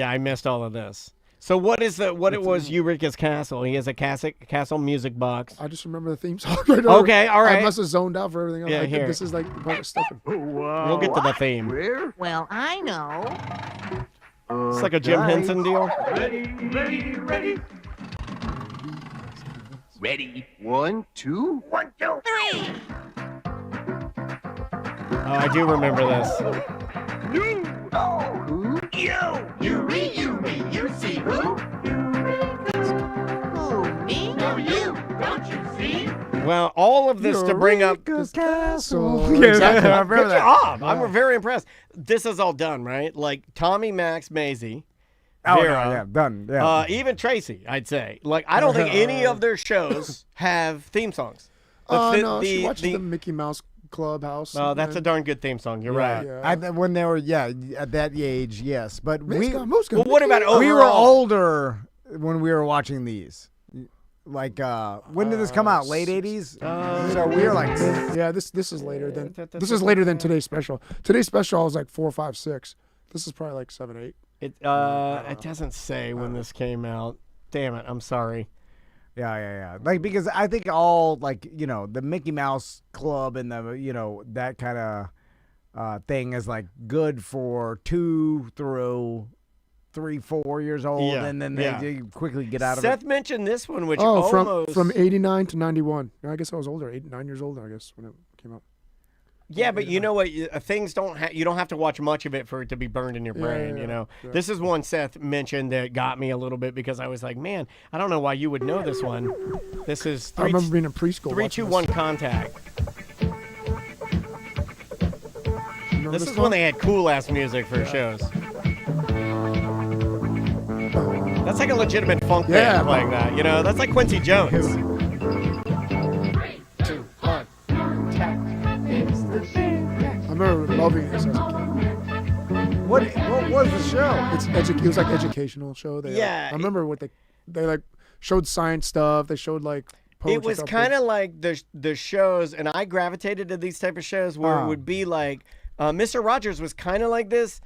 I missed all of this. So what it was Eureka's Castle? He has a castle music box. I just remember the theme song. Right now. Okay, all right. I must have zoned out for everything else. Yeah, here. This is like the part of stuff. We'll get to the theme. Well, I know. It's like a Jim Henson deal. Ready? 1, 2. 1, 2, 3. Oh, I do remember this. You see who? Who, me? No, you. Don't you see? Well, all of this to bring up. Eureka's Castle. Exactly. I remember Good that. job. I'm very impressed. This is all done, right? Like Tommy, Max, Maisie, Oh, no, Vera, yeah, done. Yeah. even Tracy, I'd say. Like, I don't think any of their shows have theme songs. No, she watches the Mickey Mouse Clubhouse. Oh, that's a darn good theme song. You're right. Yeah. When they were at that age, yes. But Well, what about overall? we were older when we were watching these. Like, when did this come out? Late 80s? So we were like, Yeah, this is later than today's special. Today's special I was like 4, 5, 6. This is probably like 7, 8. It doesn't say when this came out. Damn it! I'm sorry. yeah. Like, because I think all, like, the Mickey Mouse Club and the, that kind of thing is, like, good for 2 through 3, 4 years old, Yeah, and then they quickly get out of Seth it. mentioned this one, which from 89 to 91. I guess I was older, 8, 9 years older, I guess, when it came out. Yeah, but you know what? Things you don't have to watch much of it for it to be burned in your brain, Yeah. This is one Seth mentioned that got me a little bit because I was like, man, I don't know why you would know this one. This is I remember being in preschool. 3, 2, 1 Contact. This is when they had cool-ass music for shows. That's like a legitimate funk band playing that, That's like Quincy Jones. 3, 2, 1. I remember loving this as a kid. What was the show? It was like educational show. I remember what they like showed science stuff. They showed like poetry. It was kind of like the shows, and I gravitated to these type of shows where it would be like, Mr. Rogers was kind of like this,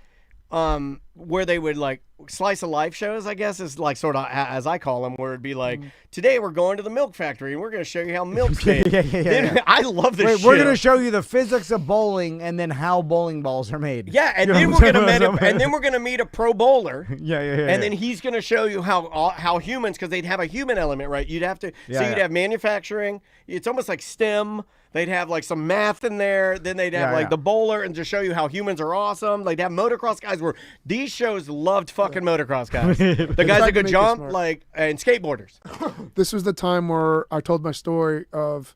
where they would like slice of life shows, I guess, is like sort of as I call them, where it'd be like, today we're going to the milk factory and we're going to show you how milk's made. Yeah. I love this. We're going to show you the physics of bowling and then how bowling balls are made. Yeah, and then we're going to meet a pro bowler. Yeah. And then he's going to show you how humans, because they'd have a human element, right? You'd have to you'd have manufacturing. It's almost like STEM. They'd have like some math in there. Then they'd have the bowler, and to show you how humans are awesome. They'd have motocross guys. Where these shows loved fucking motocross guys. The guys that could jump, and skateboarders. This was the time where I told my story of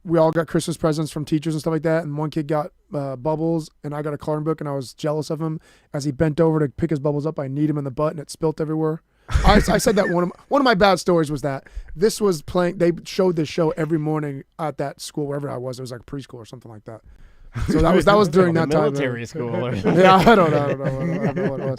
we all got Christmas presents from teachers and stuff like that, and one kid got bubbles, and I got a coloring book, and I was jealous of him. As he bent over to pick his bubbles up, I kneed him in the butt, and it spilt everywhere. I said that one of my bad stories was that this was playing. They showed this show every morning at that school, wherever I was. It was like preschool or something like that. So that was during that time. Military school. Yeah, I don't know what it was,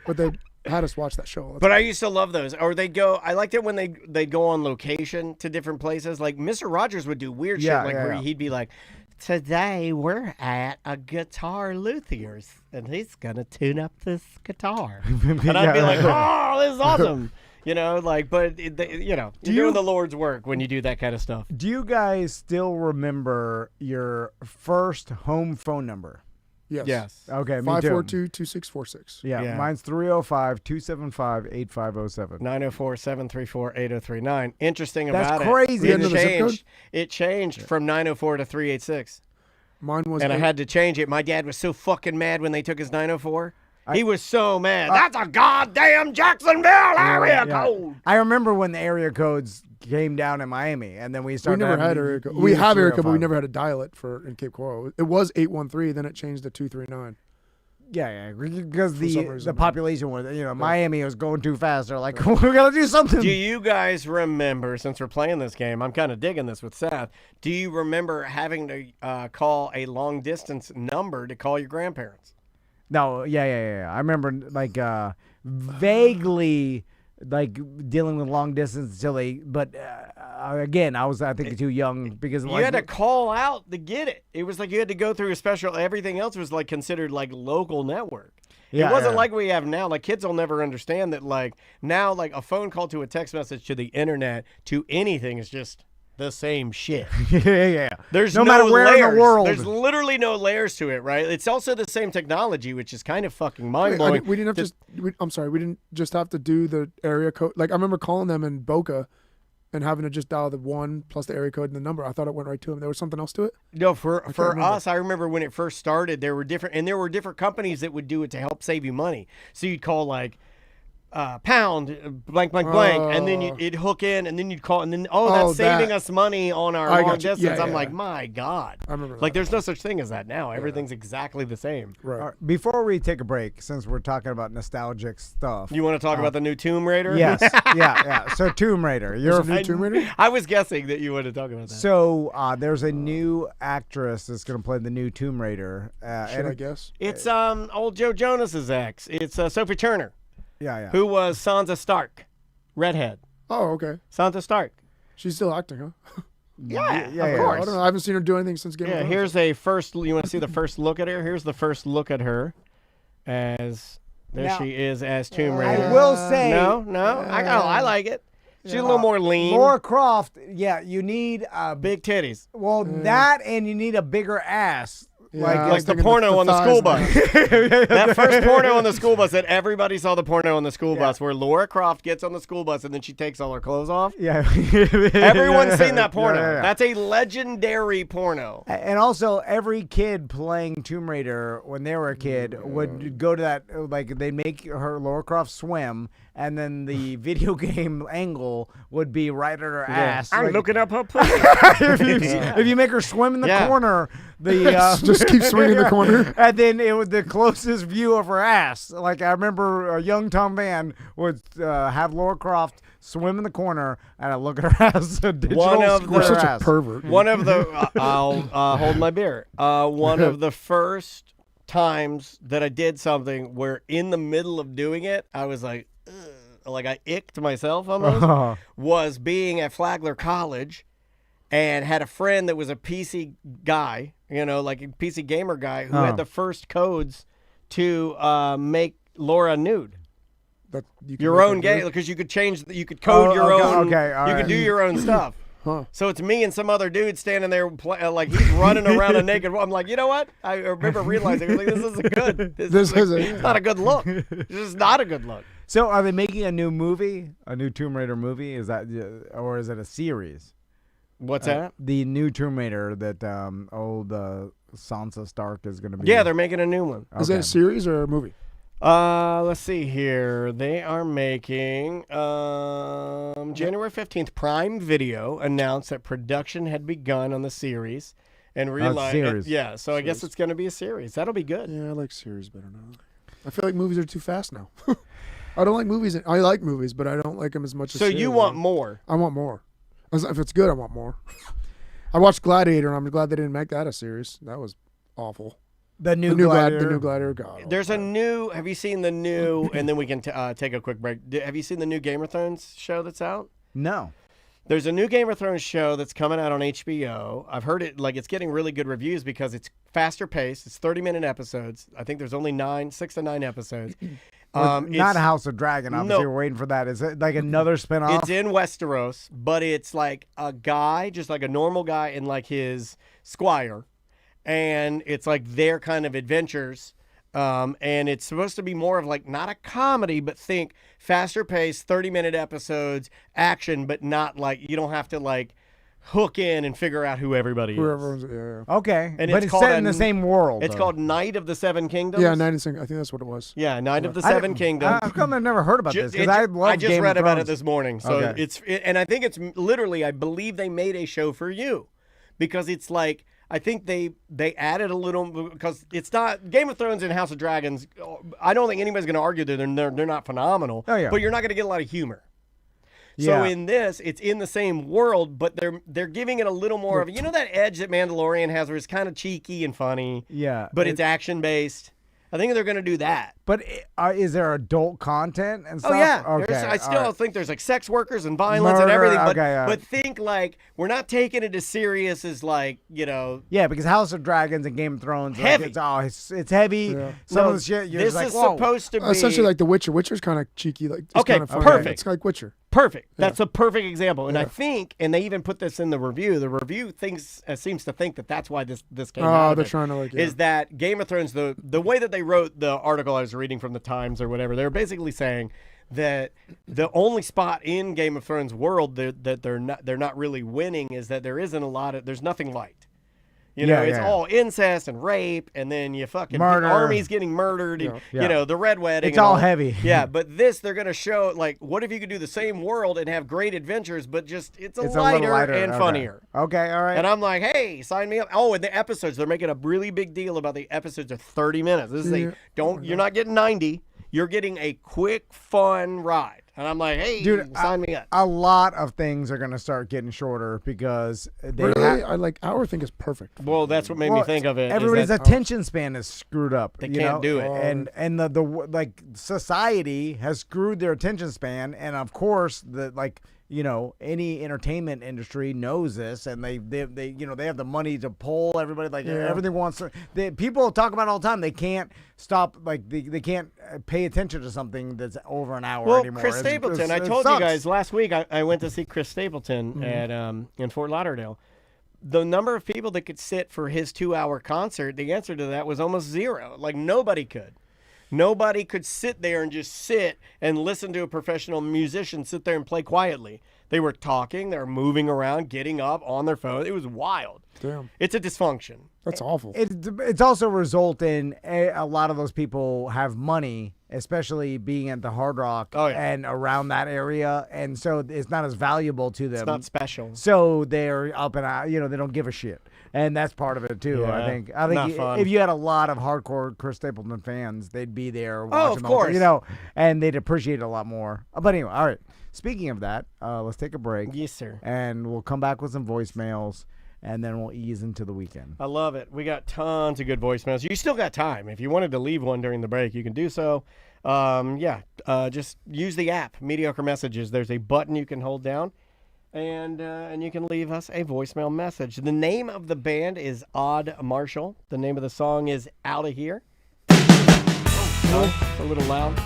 but they had us watch that show. But I used to love those. Or they go. I liked it when they'd go on location to different places. Like Mr. Rogers would do weird shit, where he'd be like, "Today we're at a guitar luthier's, and he's gonna tune up this guitar." And I'd be like, "Oh, this is awesome." But you're doing the Lord's work when you do that kind of stuff. Do you guys still remember your first home phone number? Yes. Okay, me too. 542-2646. Yeah, mine's 305-275-8507. 904-734-8039. Interesting about That's crazy. It changed from 904 to 386. Mine was. And I had to change it. My dad was so fucking mad when they took his 904. He was so mad. That's a goddamn Jacksonville area code. I remember when the area codes came down in Miami, and then we started. We never had area code. We have area code, but we never had to dial it in Cape Coral. It was 813, then it changed to 239. Yeah, because the population was, Miami was going too fast. They're like, we gotta do something. Do you guys remember, since we're playing this game, I'm kind of digging this with Seth, do you remember having to call a long distance number to call your grandparents? No, yeah. I remember vaguely dealing with long distance until but again, I think too young because you had to call out to get it. It was like you had to go through a special. Everything else was considered local network. It wasn't like we have now. Kids will never understand that. Now, a phone call to a text message to the internet to anything is just the same shit. Yeah. There's no matter where layers. in the world. There's literally no layers to it, right? It's also the same technology, which is kind of fucking mind-blowing. We didn't have we didn't just have to do the area code. I remember calling them in Boca and having to just dial the 1 plus the area code and the number. I thought it went right to them. There was something else to it? No, for us, I remember when it first started, there were different companies that would do it to help save you money. So you'd call pound blank, and then it'd hook in, and then you'd call, and then that's saving us money on our long distance. Yeah, I'm like, my God. I remember that. There's no such thing as that now. Everything's exactly the same. Right. Before we take a break, since we're talking about nostalgic stuff, you want to talk about the new Tomb Raider? Yes. yeah. So Tomb Raider. You're a new Tomb Raider? I was guessing that you want to talk about that. So there's a new actress that's going to play the new Tomb Raider. Should I guess? It's old Joe Jonas's ex. It's Sophie Turner. Yeah. Who was Sansa Stark, redhead. Oh, okay. Sansa Stark. She's still acting, huh? Yeah, of course. I don't know. I haven't seen her do anything since Game of Thrones. Here's a first. You want to see the first look at her? Here's the first look at her, as she is as Tomb Raider. I will say, no. I like it. She's a little more lean. Lara Croft. Yeah, you need big titties. Well, that and you need a bigger ass. Yeah, like the porno on the school bus. That first porno on the school bus that everybody saw the porno on the school bus where Lara Croft gets on the school bus and then she takes all her clothes off. Yeah. Everyone's seen that porno. Yeah. That's a legendary porno. And also, every kid playing Tomb Raider when they were a kid would go to that, they'd make her Lara Croft swim, and then the video game angle would be right at her ass. I'm looking up her pussy. If you make her swim in the corner, just keep swinging the corner. And then it was the closest view of her ass. I remember a young Tom Van would have Lara Croft swim in the corner, and I look at her ass. We're such a pervert. One of the I'll hold my beer. One of the first times that I did something where in the middle of doing it, I was like, ugh, I icked myself almost, was being at Flagler College and had a friend that was a PC guy, like a PC gamer guy who had the first codes to make Laura nude. That Your own game, because you could code your own. Okay, all you right. could do your own stuff. So it's me and some other dude standing there, like he's running around a naked. I'm like, you know what? I remember realizing, like, this isn't good. It's not a good look. This is not a good look. So are they making a new movie, a new Tomb Raider movie? Is that, or is it a series? What's that? The new Tomb Raider that old Sansa Stark is going to be. Yeah, they're making a new one. Is it a series or a movie? Let's see here. They are making January 15th. Prime Video announced that production had begun on the series, and realized, so I guess it's going to be a series. That'll be good. Yeah, I like series better now. I feel like movies are too fast now. I don't like movies. I like movies, but I don't like them as much as. So you want more? I want more. If it's good, I want more. I watched Gladiator, and I'm glad they didn't make that a series. That was awful. The new Gladiator. The new Gladiator. God. There's a new. Have you seen the new? And then we can take a quick break. Have you seen the new Game of Thrones show that's out? No. There's a new Game of Thrones show that's coming out on HBO. I've heard it, it's getting really good reviews because it's faster paced. It's 30-minute episodes. I think there's only 6 to 9 episodes. Not House of Dragon. Obviously, we're waiting for that. Is it like another spinoff? It's in Westeros, but it's like a guy, just like a normal guy, and like his squire. And it's like their kind of adventures. And it's supposed to be more of like not a comedy, but think faster paced, 30-minute episodes, action, but not like you don't have to like hook in and figure out who everybody is. Okay, and but it's set in the same world. It's called Knight of the Seven Kingdoms. Yeah, Knight of the I think that's what it was. Yeah, Knight of the Seven Kingdoms. How come I've never heard about this? Because I just read about it this morning. So and I think it's literally, I believe they made a show for you, because it's like, I think they added a little, because it's not Game of Thrones and House of Dragons. I don't think anybody's going to argue that they're not phenomenal. Oh, yeah. But you're not going to get a lot of humor. So in this, it's in the same world, but they're giving it a little more of, that edge that Mandalorian has, where it's kind of cheeky and funny. Yeah. But it's action based. I think they're going to do that. But is there adult content and stuff? Oh, yeah. Okay. I still think there's like sex workers and violence and everything. But, okay, but think like we're not taking it as serious as like, Yeah, because House of Dragons and Game of Thrones. Heavy. Like, it's heavy. Yeah. Some of the shit, you're this just like, is whoa. supposed to be. Essentially like The Witcher. Witcher's kind of cheeky. Like, it's kind of funny. Perfect. It's like Witcher. Perfect. That's a perfect example. And I think, and they even put this in the review, seems to think that that's why this came out. Oh, they're trying to like, is that Game of Thrones, the way that they wrote the article I was reading from the Times or whatever, they were basically saying that the only spot in Game of Thrones world that they're not really winning is that there's nothing light. It's all incest and rape, and then you fucking murder. Armies getting murdered, and, the Red Wedding. It's all heavy. Yeah, but this, they're going to show, like, what if you could do the same world and have great adventures, but just it's a little lighter and funnier. Okay, all right. And I'm like, hey, sign me up. Oh, and the episodes, they're making a really big deal about the episodes are 30 minutes. This is you're not getting 90. You're getting a quick, fun ride. And I'm like, hey, dude, sign me up. A lot of things are going to start getting shorter because I like hour thing is perfect. Well, that's what made me think of it. Everybody's attention span is screwed up. They can't do it. And the society has screwed their attention span, and of course any entertainment industry knows this, and they have the money to pull everybody. Everything wants to. People talk about it all the time. They can't stop. They can't pay attention to something that's over an hour anymore. Chris Stapleton. I told you guys last week. I went to see Chris Stapleton at in Fort Lauderdale. The number of people that could sit for his 2-hour concert, the answer to that was almost zero. Like nobody could. Nobody could sit there and just sit and listen to a professional musician sit there and play quietly. They were talking, they were moving around, getting up on their phone. It was wild. Damn. It's a dysfunction. That's awful. It's also result in a lot of those people have money, especially being at the Hard Rock and around that area, and so it's not as valuable to them. It's not special. So they're up and out. They don't give a shit. And that's part of it too. Yeah, I think if you had a lot of hardcore Chris Stapleton fans, they'd be there watching. Of course. And they'd appreciate it a lot more. But anyway, all right. Speaking of that, let's take a break. Yes, sir. And we'll come back with some voicemails, and then we'll ease into the weekend. I love it. We got tons of good voicemails. You still got time. If you wanted to leave one during the break, you can do so. Just use the app, Mediocre Messages. There's a button you can hold down. And you can leave us a voicemail message. The name of the band is Odd Marshall. The name of the song is Out of Here. Oh, a little loud.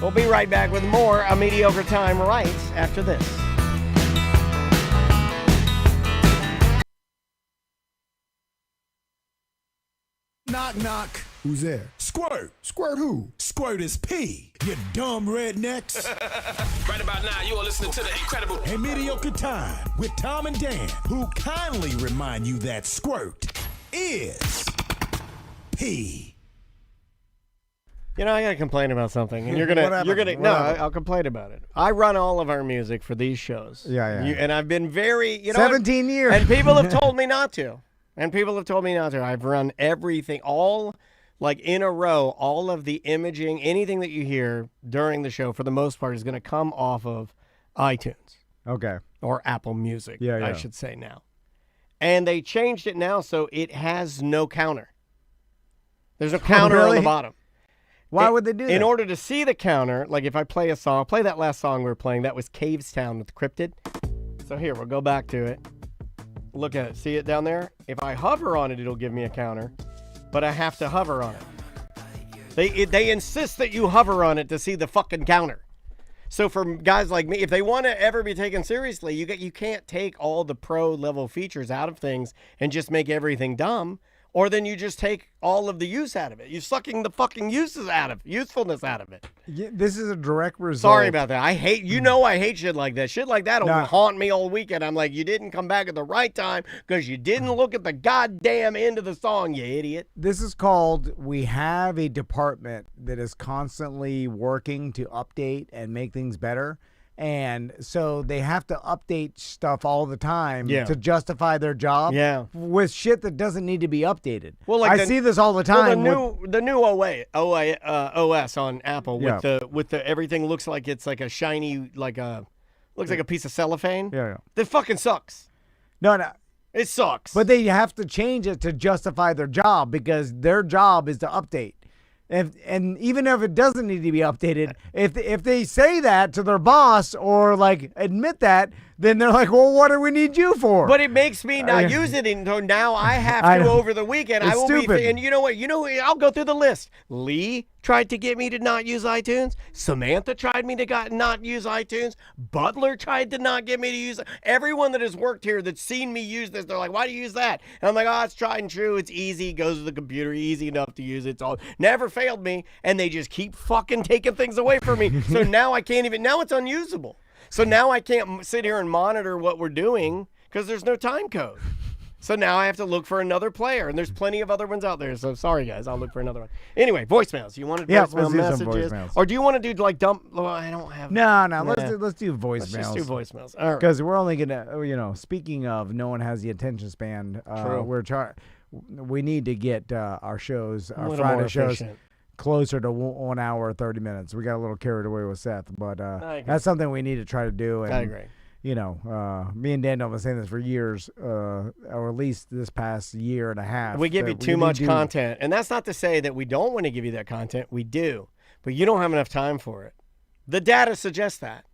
We'll be right back with more A Mediocre Time right after this. Knock, knock. Who's there? Squirt. Squirt who? Squirt is P. You dumb rednecks. Right about now, you are listening to the incredible A Mediocre Time with Tom and Dan, who kindly remind you that squirt is P. You know, I gotta complain about something, and I'll complain about it. I run all of our music for these shows. Yeah. And I've been very, 17 years. And people have told me not to. I've run everything, all like in a row, all of the imaging, anything that you hear during the show, for the most part, is going to come off of iTunes. Okay. Or Apple Music, yeah. I should say now. And they changed it now so it has no counter. There's no counter on the bottom. Why would they do that? In order to see the counter, like if I play a song, play that last song we were playing, that was Cavestown with Cryptid. So here, we'll go back to it. Look at it. See it down there? If I hover on it, it'll give me a counter, but I have to hover on it. They insist that you hover on it to see the fucking counter. So for guys like me, if they want to ever be taken seriously, you can't take all the pro level features out of things and just make everything dumb. Or then you just take all of the use out of it. You're sucking the fucking usefulness out of it. Yeah, this is a direct result. Sorry about that. I hate shit like that. Shit like that'll haunt me all weekend. I'm like, you didn't come back at the right time because you didn't look at the goddamn end of the song, you idiot. This is called, we have a department that is constantly working to update and make things better. And so they have to update stuff all the time to justify their job with shit that doesn't need to be updated. Well, like I see this all the time. Well, the new OS on Apple with the everything looks like it's like a shiny, looks like a piece of cellophane. Yeah. That fucking sucks. No. It sucks. But they have to change it to justify their job because their job is to update. And even if it doesn't need to be updated, if they say that to their boss or like admit that, then they're like, well, what do we need you for? But it makes me not use it until now. I have to over the weekend. It's I will stupid. and you know what? I'll go through the list. Lee tried to get me to not use iTunes. Samantha tried me to not use iTunes. Butler tried to not get me to use it. Everyone that has worked here that's seen me use this, they're like, why do you use that? And I'm like, oh, it's tried and true. It's easy. It goes to the computer. Easy enough to use. It's all never failed me. And they just keep fucking taking things away from me. So now I can't even. Now it's unusable. So now I can't sit here and monitor what we're doing because there's no time code. So now I have to look for another player, and there's plenty of other ones out there. So sorry, guys, I'll look for another one. Anyway, voicemails. You want to voicemail messages, or do you want to do like dump? Well, I don't have. No. Let's do voicemails. Let's just do voicemails. All right. Because we're only gonna, speaking of, no one has the attention span. True. We need to get our shows, our Friday shows, closer to 1 hour 30 minutes. We got a little carried away with Seth, but that's something we need to try to do. And, I agree. Me and Dan have been saying this for years, or at least this past year and a half. We give you too much content, and that's not to say that we don't want to give you that content. We do, but you don't have enough time for it. The data suggests that.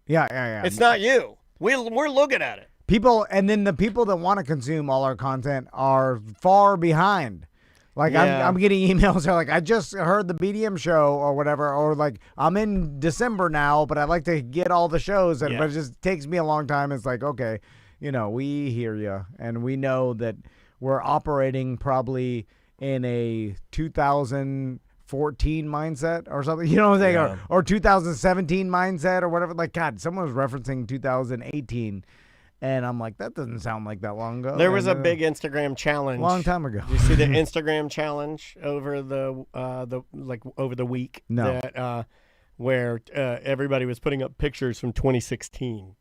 Yeah. It's not you. We're looking at it. The people that want to consume all our content are far behind. Like I'm getting emails that are like, I just heard the BDM show or whatever, or like I'm in December now, but I'd like to get all the shows, but it just takes me a long time. It's like, okay, we hear you, and we know that we're operating probably in a 2014 mindset or something, you know what I'm saying, or 2017 mindset or whatever. Like, God, someone was referencing 2018. And I'm like, that doesn't sound like that long ago. There was a big Instagram challenge long time ago. You see the Instagram challenge over the over the week? No. That, where everybody was putting up pictures from 2016.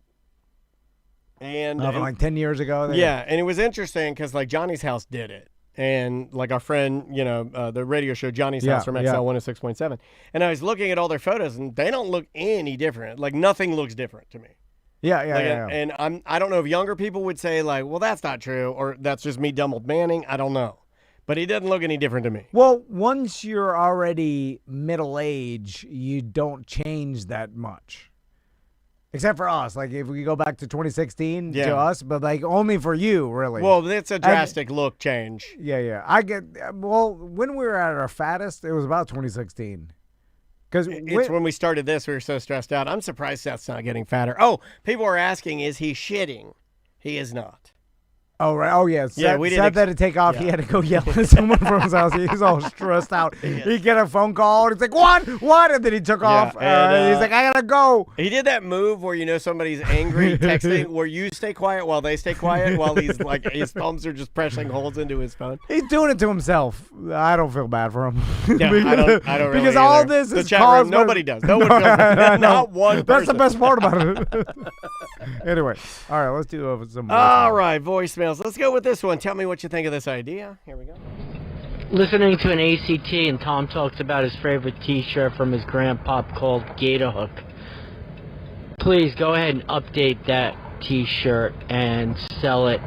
And like 10 years ago. Yeah, and it was interesting because like Johnny's House did it. And like our friend, the radio show Johnny's House from XL 106.7. And I was looking at all their photos, and they don't look any different. Like nothing looks different to me. Yeah. And I don't know if younger people would say like, well, that's not true, or that's just me double manning. I don't know. But he doesn't look any different to me. Well, once you're already middle age, you don't change that much. Except for us, like if we go back to 2016 to us, but like only for you, really. Well, it's a drastic look change. Yeah. I get. Well, when we were at our fattest, it was about 2016. Because it's when we started this, we were so stressed out. I'm surprised Seth's not getting fatter. Oh, people are asking, is he shitting? He is not. Oh, right. Oh, yeah. Yeah, we Seth had to take off. He had to go yell at someone from his house. He was all stressed out. He get a phone call, and he's like, what? And then he took off. And he's like, I got to go. He did that move where, somebody's angry texting, where you stay quiet while they stay quiet, while he's like, his thumbs are just pressing holes into his phone. He's doing it to himself. I don't feel bad for him. Yeah, I don't really because either. all this is caused by... Nobody does. No one feels bad. Not one person. That's the best part about it. Anyway, all right, let's do some voicemails. All right, voicemails. Let's go with this one. Tell me what you think of this idea. Here we go. Listening to an ACT, and Tom talks about his favorite T-shirt from his grandpa called Gator Hook. Please go ahead and update that T-shirt and sell it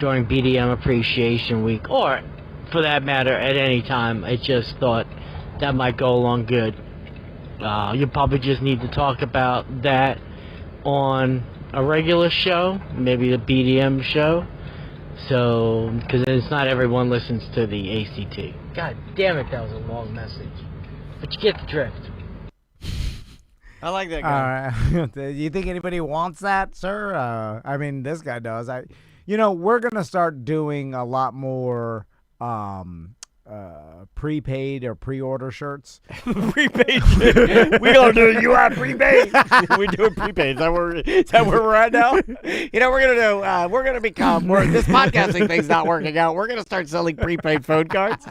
during BDM Appreciation Week, or for that matter, at any time. I just thought that might go along good. You probably just need to talk about that on a regular show, maybe the BDM show. So, because it's not everyone listens to the ACT. God damn it, that was a long message. But you get the drift. I like that guy. Do you think anybody wants that, sir? I mean, this guy does. We're going to start doing a lot more prepaid or pre-order shirts. Prepaid shit. We gonna do UI prepaid. We're doing prepaid. Is that where we're at now? We're gonna become. This podcasting thing's not working out. We're gonna start selling prepaid phone cards.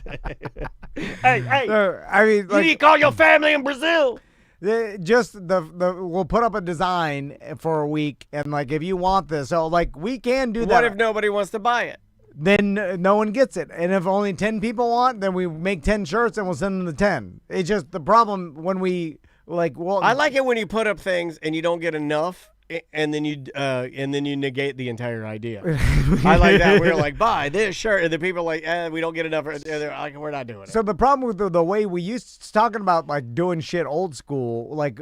Hey. You need to call your family in Brazil. We'll put up a design for a week, and like if you want this, so like we can do that. What if nobody wants to buy it? Then no one gets it. And if only 10 people want, then we make 10 shirts and we'll send them the 10. It's just the problem when we I like it when you put up things and you don't get enough and then you negate the entire idea. I like that. We're like, buy this shirt, and the people are like, we don't get enough. They're like, we're not doing it. So the problem with the way we used talking about like doing shit old school, like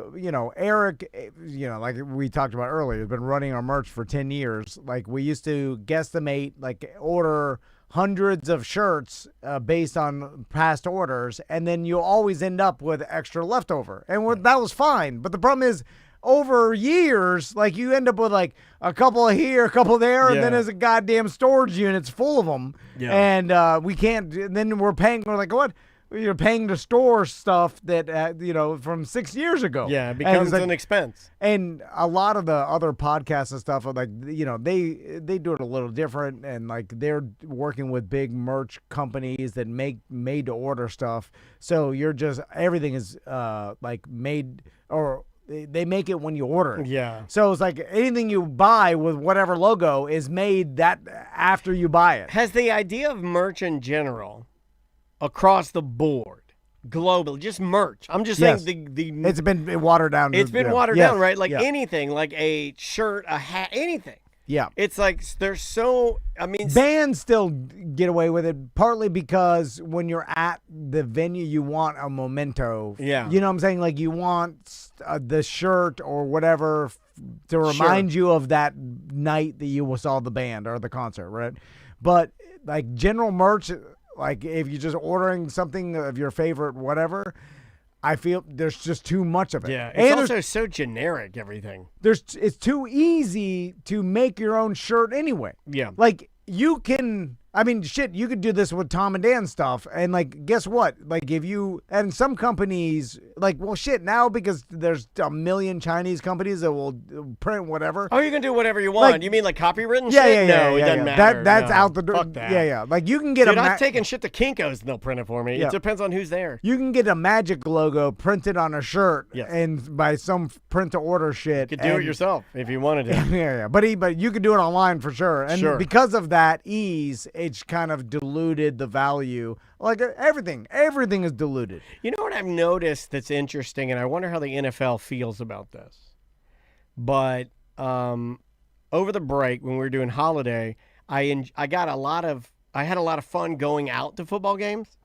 Eric, like we talked about earlier, has been running our merch for 10 years. Like we used to guesstimate, like order hundreds of shirts based on past orders, and then you always end up with extra leftover, and that was fine. But the problem is, over years, like you end up with like a couple here, a couple there, and then there's a goddamn storage units full of them. Yeah. And we can't. Then we're paying. We're like, what? You're paying to store stuff that from 6 years ago. Yeah, it becomes an expense. And a lot of the other podcasts and stuff are like, they do it a little different, and like they're working with big merch companies that make made to order stuff. So everything is like made or. They make it when you order it. Yeah. So it's like anything you buy with whatever logo is made that after you buy it. Has the idea of merch in general, across the board, globally, just merch. I'm just saying it's been watered down. It's been watered down, right? Like anything, like a shirt, a hat, anything. Yeah. It's like there's so, bands still get away with it, partly because when you're at the venue, you want a memento. Yeah. You know what I'm saying? Like you want the shirt or whatever to remind you of that night that you saw the band or the concert, right? But like general merch, like if you're just ordering something of your favorite whatever, I feel there's just too much of it. Yeah, it's also so generic, everything. It's too easy to make your own shirt anyway. Yeah. Like, you can, you could do this with Tom and Dan stuff. And, like, guess what? Like, and some companies, like, now because there's a million Chinese companies that will print whatever. Oh, you can do whatever you want. You mean like copywritten shit? No, it doesn't matter. That's out the door. Fuck that. Yeah. Like, you can get I'm taking shit to Kinko's and they'll print it for me. Yeah. It depends on who's there. You can get a Magic logo printed on a shirt and by some print-to-order shit. You could do it yourself if you wanted to. Yeah. But you could do it online for sure. And because of that ease, it's kind of diluted the value. Like everything is diluted. You know what I've noticed that's interesting, and I wonder how the NFL feels about this. But over the break when we were doing holiday, I had a lot of fun going out to football games.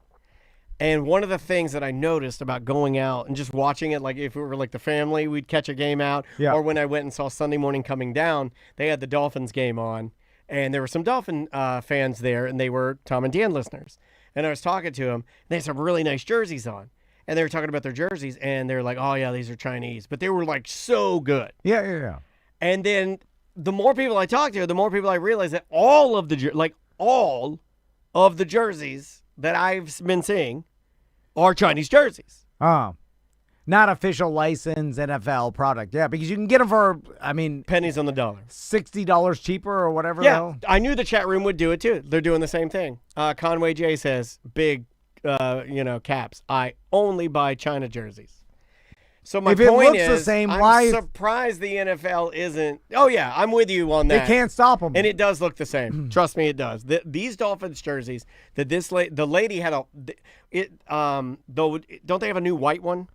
And one of the things that I noticed about going out and just watching it, like if we were like the family, we'd catch a game out. Yeah. Or when I went and saw Sunday Morning Coming Down, they had the Dolphins game on. And there were some Dolphin fans there, and they were Tom and Dan listeners. And I was talking to them, and they had some really nice jerseys on. And they were talking about their jerseys, and they were like, oh, yeah, these are Chinese. But they were, like, so good. Yeah. And then the more people I talked to, the more people I realized that all of the jerseys that I've been seeing are Chinese jerseys. Not official license NFL product. Yeah, because you can get them for, pennies on the dollar. $60 cheaper or whatever. Yeah, I knew the chat room would do it too. They're doing the same thing. Conway J says, big, caps. I only buy China jerseys. So my if it point looks is, the same, I'm surprised the NFL isn't. Oh yeah, I'm with you on that. They can't stop them, and it does look the same. Trust me, it does. These Dolphins jerseys that the lady had don't they have a new white one?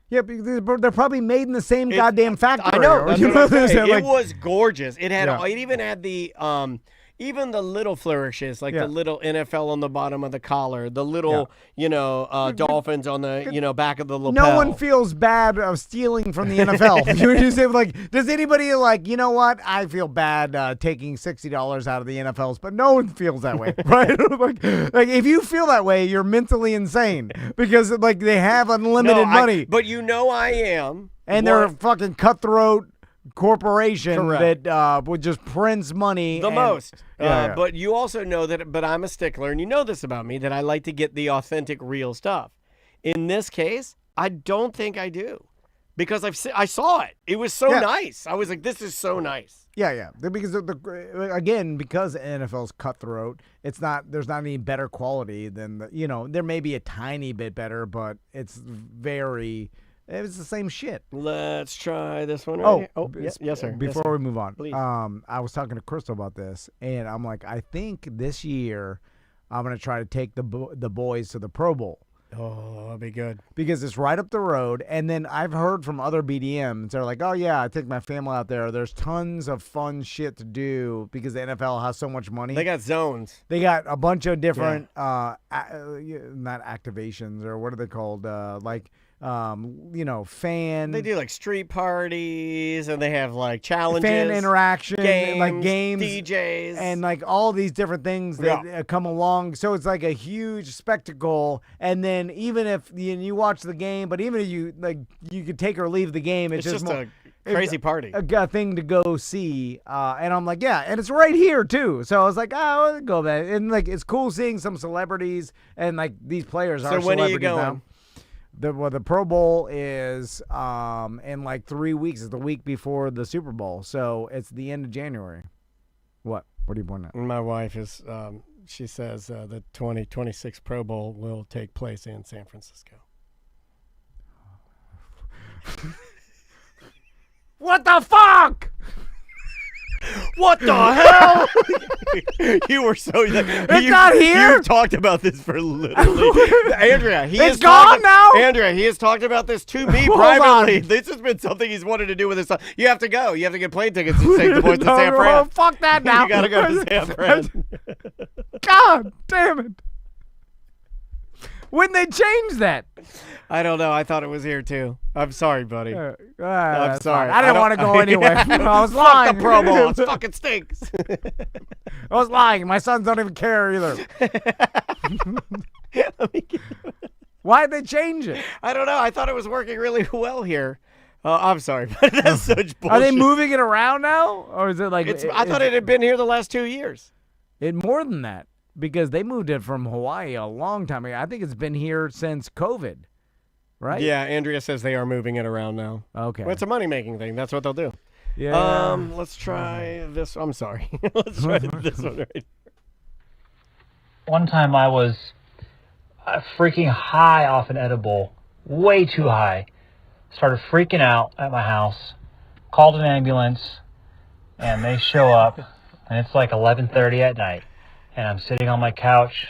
Yeah, they're probably made in the same goddamn factory. I know. That's what I'm saying. Like, it was gorgeous. It had. It even had the even the little flourishes, like the little NFL on the bottom of the collar, the little Dolphins on the back of the lapel. No one feels bad of stealing from the NFL. You just say, like, does anybody like, you know what? I feel bad taking $60 out of the NFLs, but no one feels that way, right? like if you feel that way, you're mentally insane because like they have unlimited money. But I am, and they're a fucking cutthroat corporation that would just prints money most. But you also know that. But I'm a stickler, and you know this about me, that I like to get the authentic, real stuff. In this case, I don't think I do, because I saw it. It was so nice. I was like, this is so nice. Yeah. Because because NFL's cutthroat, there's not any better quality than there may be a tiny bit better, but it's the same shit. Let's try this one. Right yes, sir. Before we move on, please. I was talking to Crystal about this, and I'm like, I think this year I'm gonna try to take the boys to the Pro Bowl. Oh, that'd be good. Because it's right up the road, and then I've heard from other BDMs, they're like, oh yeah, I take my family out there. There's tons of fun shit to do because the NFL has so much money. They got zones. They got a bunch of different, not activations, or what are they called? Fan. They do like street parties, and they have like challenges, fan interaction, games, DJs, and like all these different things that come along. So it's like a huge spectacle. And then even if you watch the game, but even if you could take or leave the game, it's just a crazy party, a thing to go see. And I'm like, yeah, and it's right here too. So I was like, I'll go back. And like, it's cool seeing some celebrities, and like these players are celebrities. So when are you going? Now. The Pro Bowl is in like 3 weeks. It's the week before the Super Bowl, so it's the end of January. What are you pointing at? My wife is. She says the 2026 Pro Bowl will take place in San Francisco. What the fuck? What the hell? You were so. It's not here. You've talked about this for literally. Andrea, it's gone now. Andrea, he has talked about this to me privately. This has been something he's wanted to do with his son. You have to go. You have to get plane tickets to take the boys to San Fran. Oh, fuck that now. You gotta go to San Fran. God damn it. When they changed that? I don't know. I thought it was here too. I'm sorry, buddy. I'm sorry. Fine. I didn't want to go anyway. I was lying. Fuck the Pro Bowl. It fucking stinks. I was lying. My sons don't even care either. Why'd they change it? I don't know. I thought it was working really well here. I'm sorry, but that's such bullshit. Are they moving it around now? Or is it like... I thought it had been here the last 2 years. More than that. Because they moved it from Hawaii a long time ago. I think it's been here since COVID, right? Yeah, Andrea says they are moving it around now. Okay. Well, it's a money-making thing. That's what they'll do. Yeah. Let's try this. I'm sorry. Let's try this one right. One time I was freaking high off an edible, way too high. Started freaking out at my house, called an ambulance, and they show up, and it's like 11:30 at night. And I'm sitting on my couch.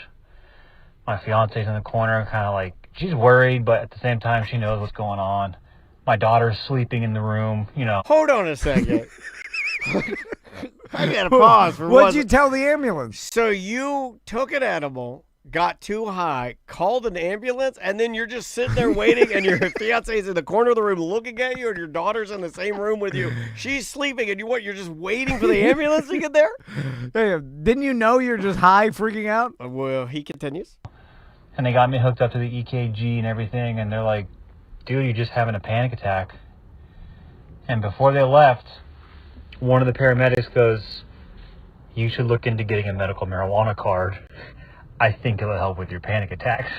My fiance's in the corner, kind of like, she's worried, but at the same time, she knows what's going on. My daughter's sleeping in the room, Hold on a second. I got to pause for What'd you tell the ambulance? So you took an edible, got too high, called an ambulance, and then you're just sitting there waiting, and your fiance's in the corner of the room looking at you, and your daughter's in the same room with you. She's sleeping, and you're just waiting for the ambulance to get there? Hey, didn't you know you're just high freaking out? Well, he continues. And they got me hooked up to the EKG and everything, and they're like, dude, you're just having a panic attack. And before they left, one of the paramedics goes, you should look into getting a medical marijuana card. I think it'll help with your panic attacks.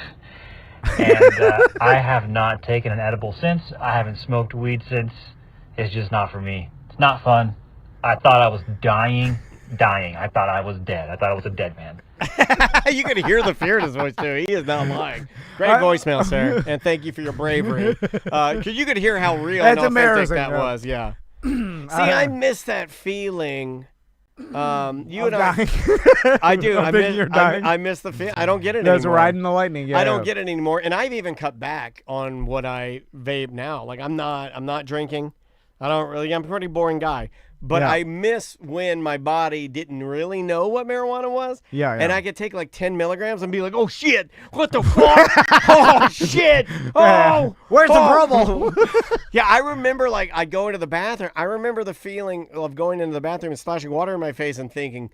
And I have not taken an edible since. I haven't smoked weed since. It's just not for me. It's not fun. I thought I was dying. I thought I was dead. I thought I was a dead man. You can hear the fear in his voice, too. He is not lying. Great voicemail, sir, and thank you for your bravery. Because you could hear how real and authentic that was. Yeah. See, I miss that feeling. You and I do. I miss the feeling. I don't get it anymore. That's riding the lightning. Yeah, I don't get it anymore, and I've even cut back on what I vape now. Like I'm not drinking. I'm a pretty boring guy. But I miss when my body didn't really know what marijuana was. Yeah. And I could take like 10 milligrams and be like, oh, shit. What the fuck? Oh, shit. Oh. Where's the problem? Yeah, I remember like I go into the bathroom. I remember the feeling of going into the bathroom and splashing water in my face and thinking,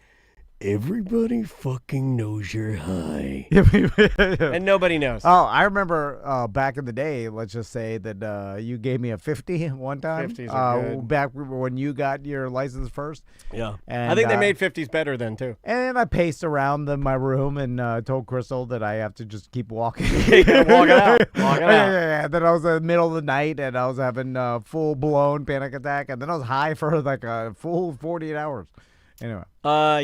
everybody fucking knows you're high. And nobody knows. Oh, I remember back in the day, let's just say that you gave me a 50 one time. 50s are good. Back when you got your license first. Yeah. And, I think they made 50s better then, too. And I paced around my room and told Crystal that I have to just keep walking. Walk it out. Yeah. Then I was in the middle of the night and I was having a full-blown panic attack. And then I was high for like a full 48 hours. Anyway. I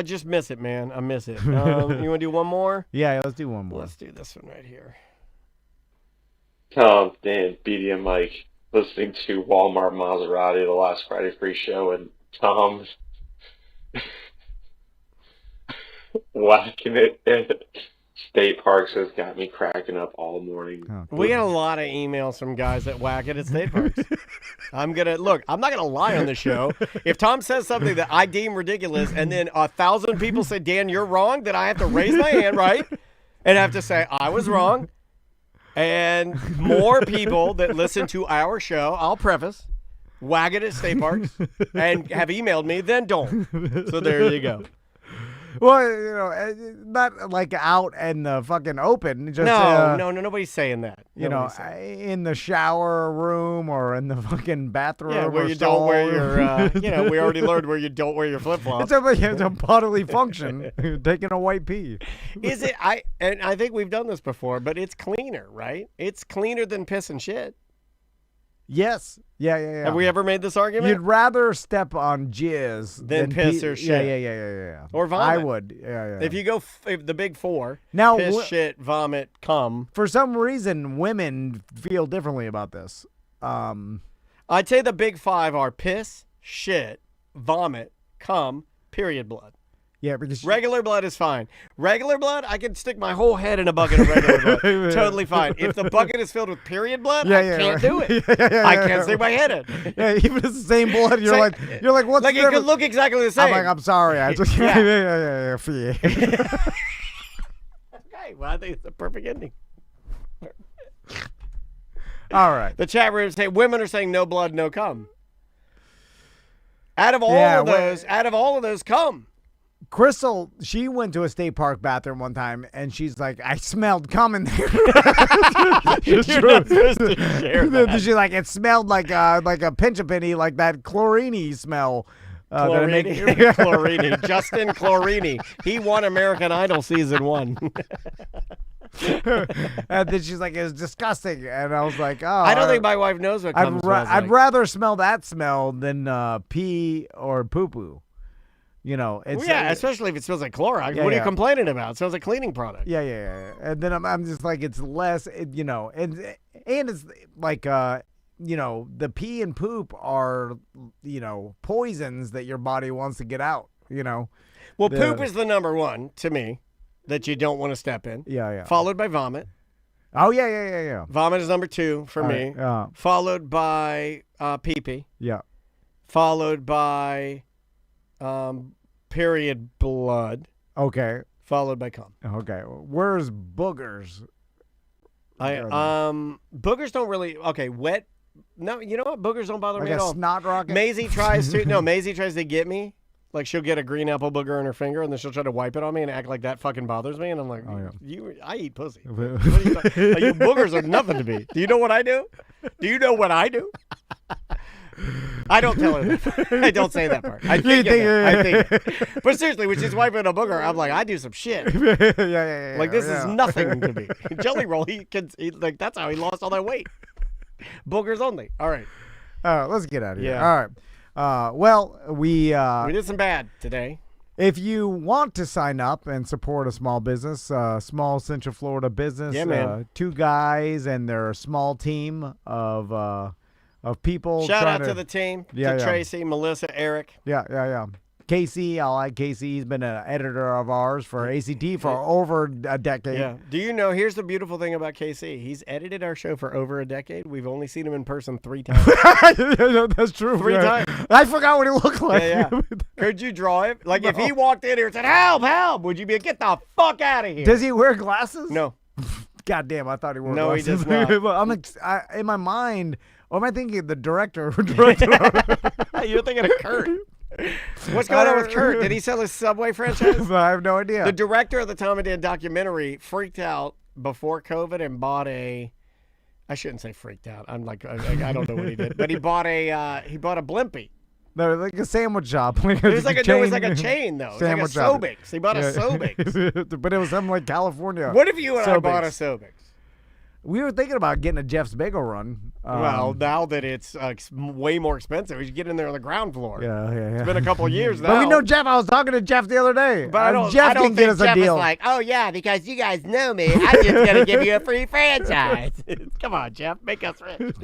just miss it, man. I miss it. You want to do one more? Yeah, let's do one more. Let's do this one right here. Tom, Dan, BD, and Mike, listening to Walmart Maserati, the last Friday Free Show, and Tom whacking it at state parks has got me cracking up all morning. We get a lot of emails from guys that whack it at state parks. I'm not gonna lie on the show. If Tom says something that I deem ridiculous, and then 1,000 people say, "Dan, you're wrong," then I have to raise my hand, right, and I have to say I was wrong. And more people that listen to our show, I'll preface, whack it at state parks, and have emailed me, then don't. So there you go. Well, not like out in the fucking open. Just, no, nobody's saying that. In the shower room or in the fucking bathroom. Yeah, where you don't wear your, we already learned where you don't wear your flip-flops. It's a bodily function, taking a white pee. Is it? And I think we've done this before, but it's cleaner, right? It's cleaner than piss and shit. Yes. Yeah. Have we ever made this argument? You'd rather step on jizz than piss or shit. Yeah. Or vomit. I would. Yeah. If you go the big four, now, piss, shit, vomit, cum. For some reason, women feel differently about this. I'd say the big five are piss, shit, vomit, cum, period blood. Yeah, because regular blood is fine. Regular blood, I can stick my whole head in a bucket of regular blood. Totally fine. If the bucket is filled with period blood, I can't do it. I can't stick my head in. Yeah, even if it's the same blood, you're like, what's like the it could look exactly the same. I'm sorry. I just yeah. Okay, well, I think it's a perfect ending. All right. The chat room say women are saying no blood, no cum. Out of all of those, cum. Crystal, she went to a state park bathroom one time, and she's like, I smelled cum in there. You're not supposed to share that. She's like, it smelled like a pinch a penny, like that chlorine smell. Chlorini. Justin Chlorini. He won American Idol season 1. And then she's like, it was disgusting. And I was like, oh. I don't think my wife knows what cum smells like. I'd rather smell that smell than pee or poo-poo. It's especially if it smells like Clorox. What are you complaining about? It smells like cleaning product. Yeah. And then I'm just like, it's less, and it's like, the pee and poop are, poisons that your body wants to get out, Well, poop is the number one to me that you don't want to step in. Yeah. Followed by vomit. Oh, yeah. Vomit is number 2 for me. Followed by pee-pee. Yeah. Followed by period blood. Okay. followed by cum. Okay. Where's boogers? Boogers don't really. Okay, wet. No, you know what? Boogers don't bother me at all. Snot rocket. Maisie tries to. No, Maisie tries to get me. Like she'll get a green apple booger on her finger, and then she'll try to wipe it on me and act like that fucking bothers me. And I'm like, I eat pussy. What are you talking- like, you boogers are nothing to me. Do you know what I do? Do you know what I do? I don't tell her that. I don't say that part. I think it. But seriously, when she's wiping a booger, I'm like, I do some shit. Yeah. Like this is nothing to me. Jelly Roll, he like that's how he lost all that weight. Boogers only. All right. Let's get out of here. Yeah. All right. Well, we did some bad today. If you want to sign up and support a small business, small Central Florida business, yeah, man. 2 guys and their small team of people. Shout out to the team, to Tracy, Melissa, Eric. Yeah. Casey, I like Casey. He's been an editor of ours for ACT for over a decade. Yeah. Do you know, here's the beautiful thing about KC. He's edited our show for over a decade. We've only seen him in person 3 times. That's true. 3 times. I forgot what he looked like. Yeah. Could you draw him? Like, if he walked in here and said, help, would you be like, get the fuck out of here? Does he wear glasses? No. God damn, I thought he wore glasses. No, he does not. In my mind, what am I thinking? The director. You're thinking of Kurt. What's going on with Kurt? Did he sell his Subway franchise? I have no idea. The director of the Tom and Dan documentary freaked out before COVID and bought I shouldn't say freaked out. I'm like, I don't know what he did, but he bought a Blimpie. No, like a sandwich shop. It was like a chain though. It was like a Sobix. He bought a Sobix. But it was something like California. What if you and I bought a Sobix? We were thinking about getting a Jeff's Bagel Run. Well, now that it's way more expensive, we should get in there on the ground floor. Yeah. It's been a couple of years now. But we know Jeff. I was talking to Jeff the other day. But Jeff I don't can get us a Jeff deal. Is like, oh yeah, because you guys know me, I'm just gonna give you a free franchise. Come on, Jeff, make us rich.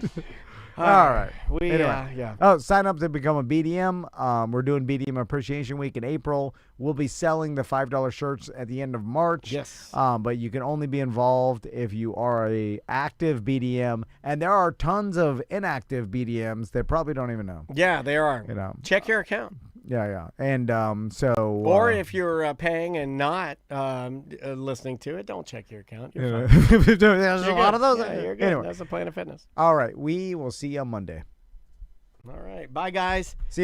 All right. Yeah. Oh, sign up to become a BDM. We're doing BDM Appreciation Week in April. We'll be selling the $5 shirts at the end of March. Yes. But you can only be involved if you are a active BDM, and there are tons of inactive BDMs that probably don't even know. Yeah, there are. Check your account. Yeah. And or if you're paying and not listening to it, don't check your account. You're fine. There's a lot of those. Yeah, you're good. Anyway. That's the Planet Fitness. All right. We will see you on Monday. All right. Bye, guys. See you.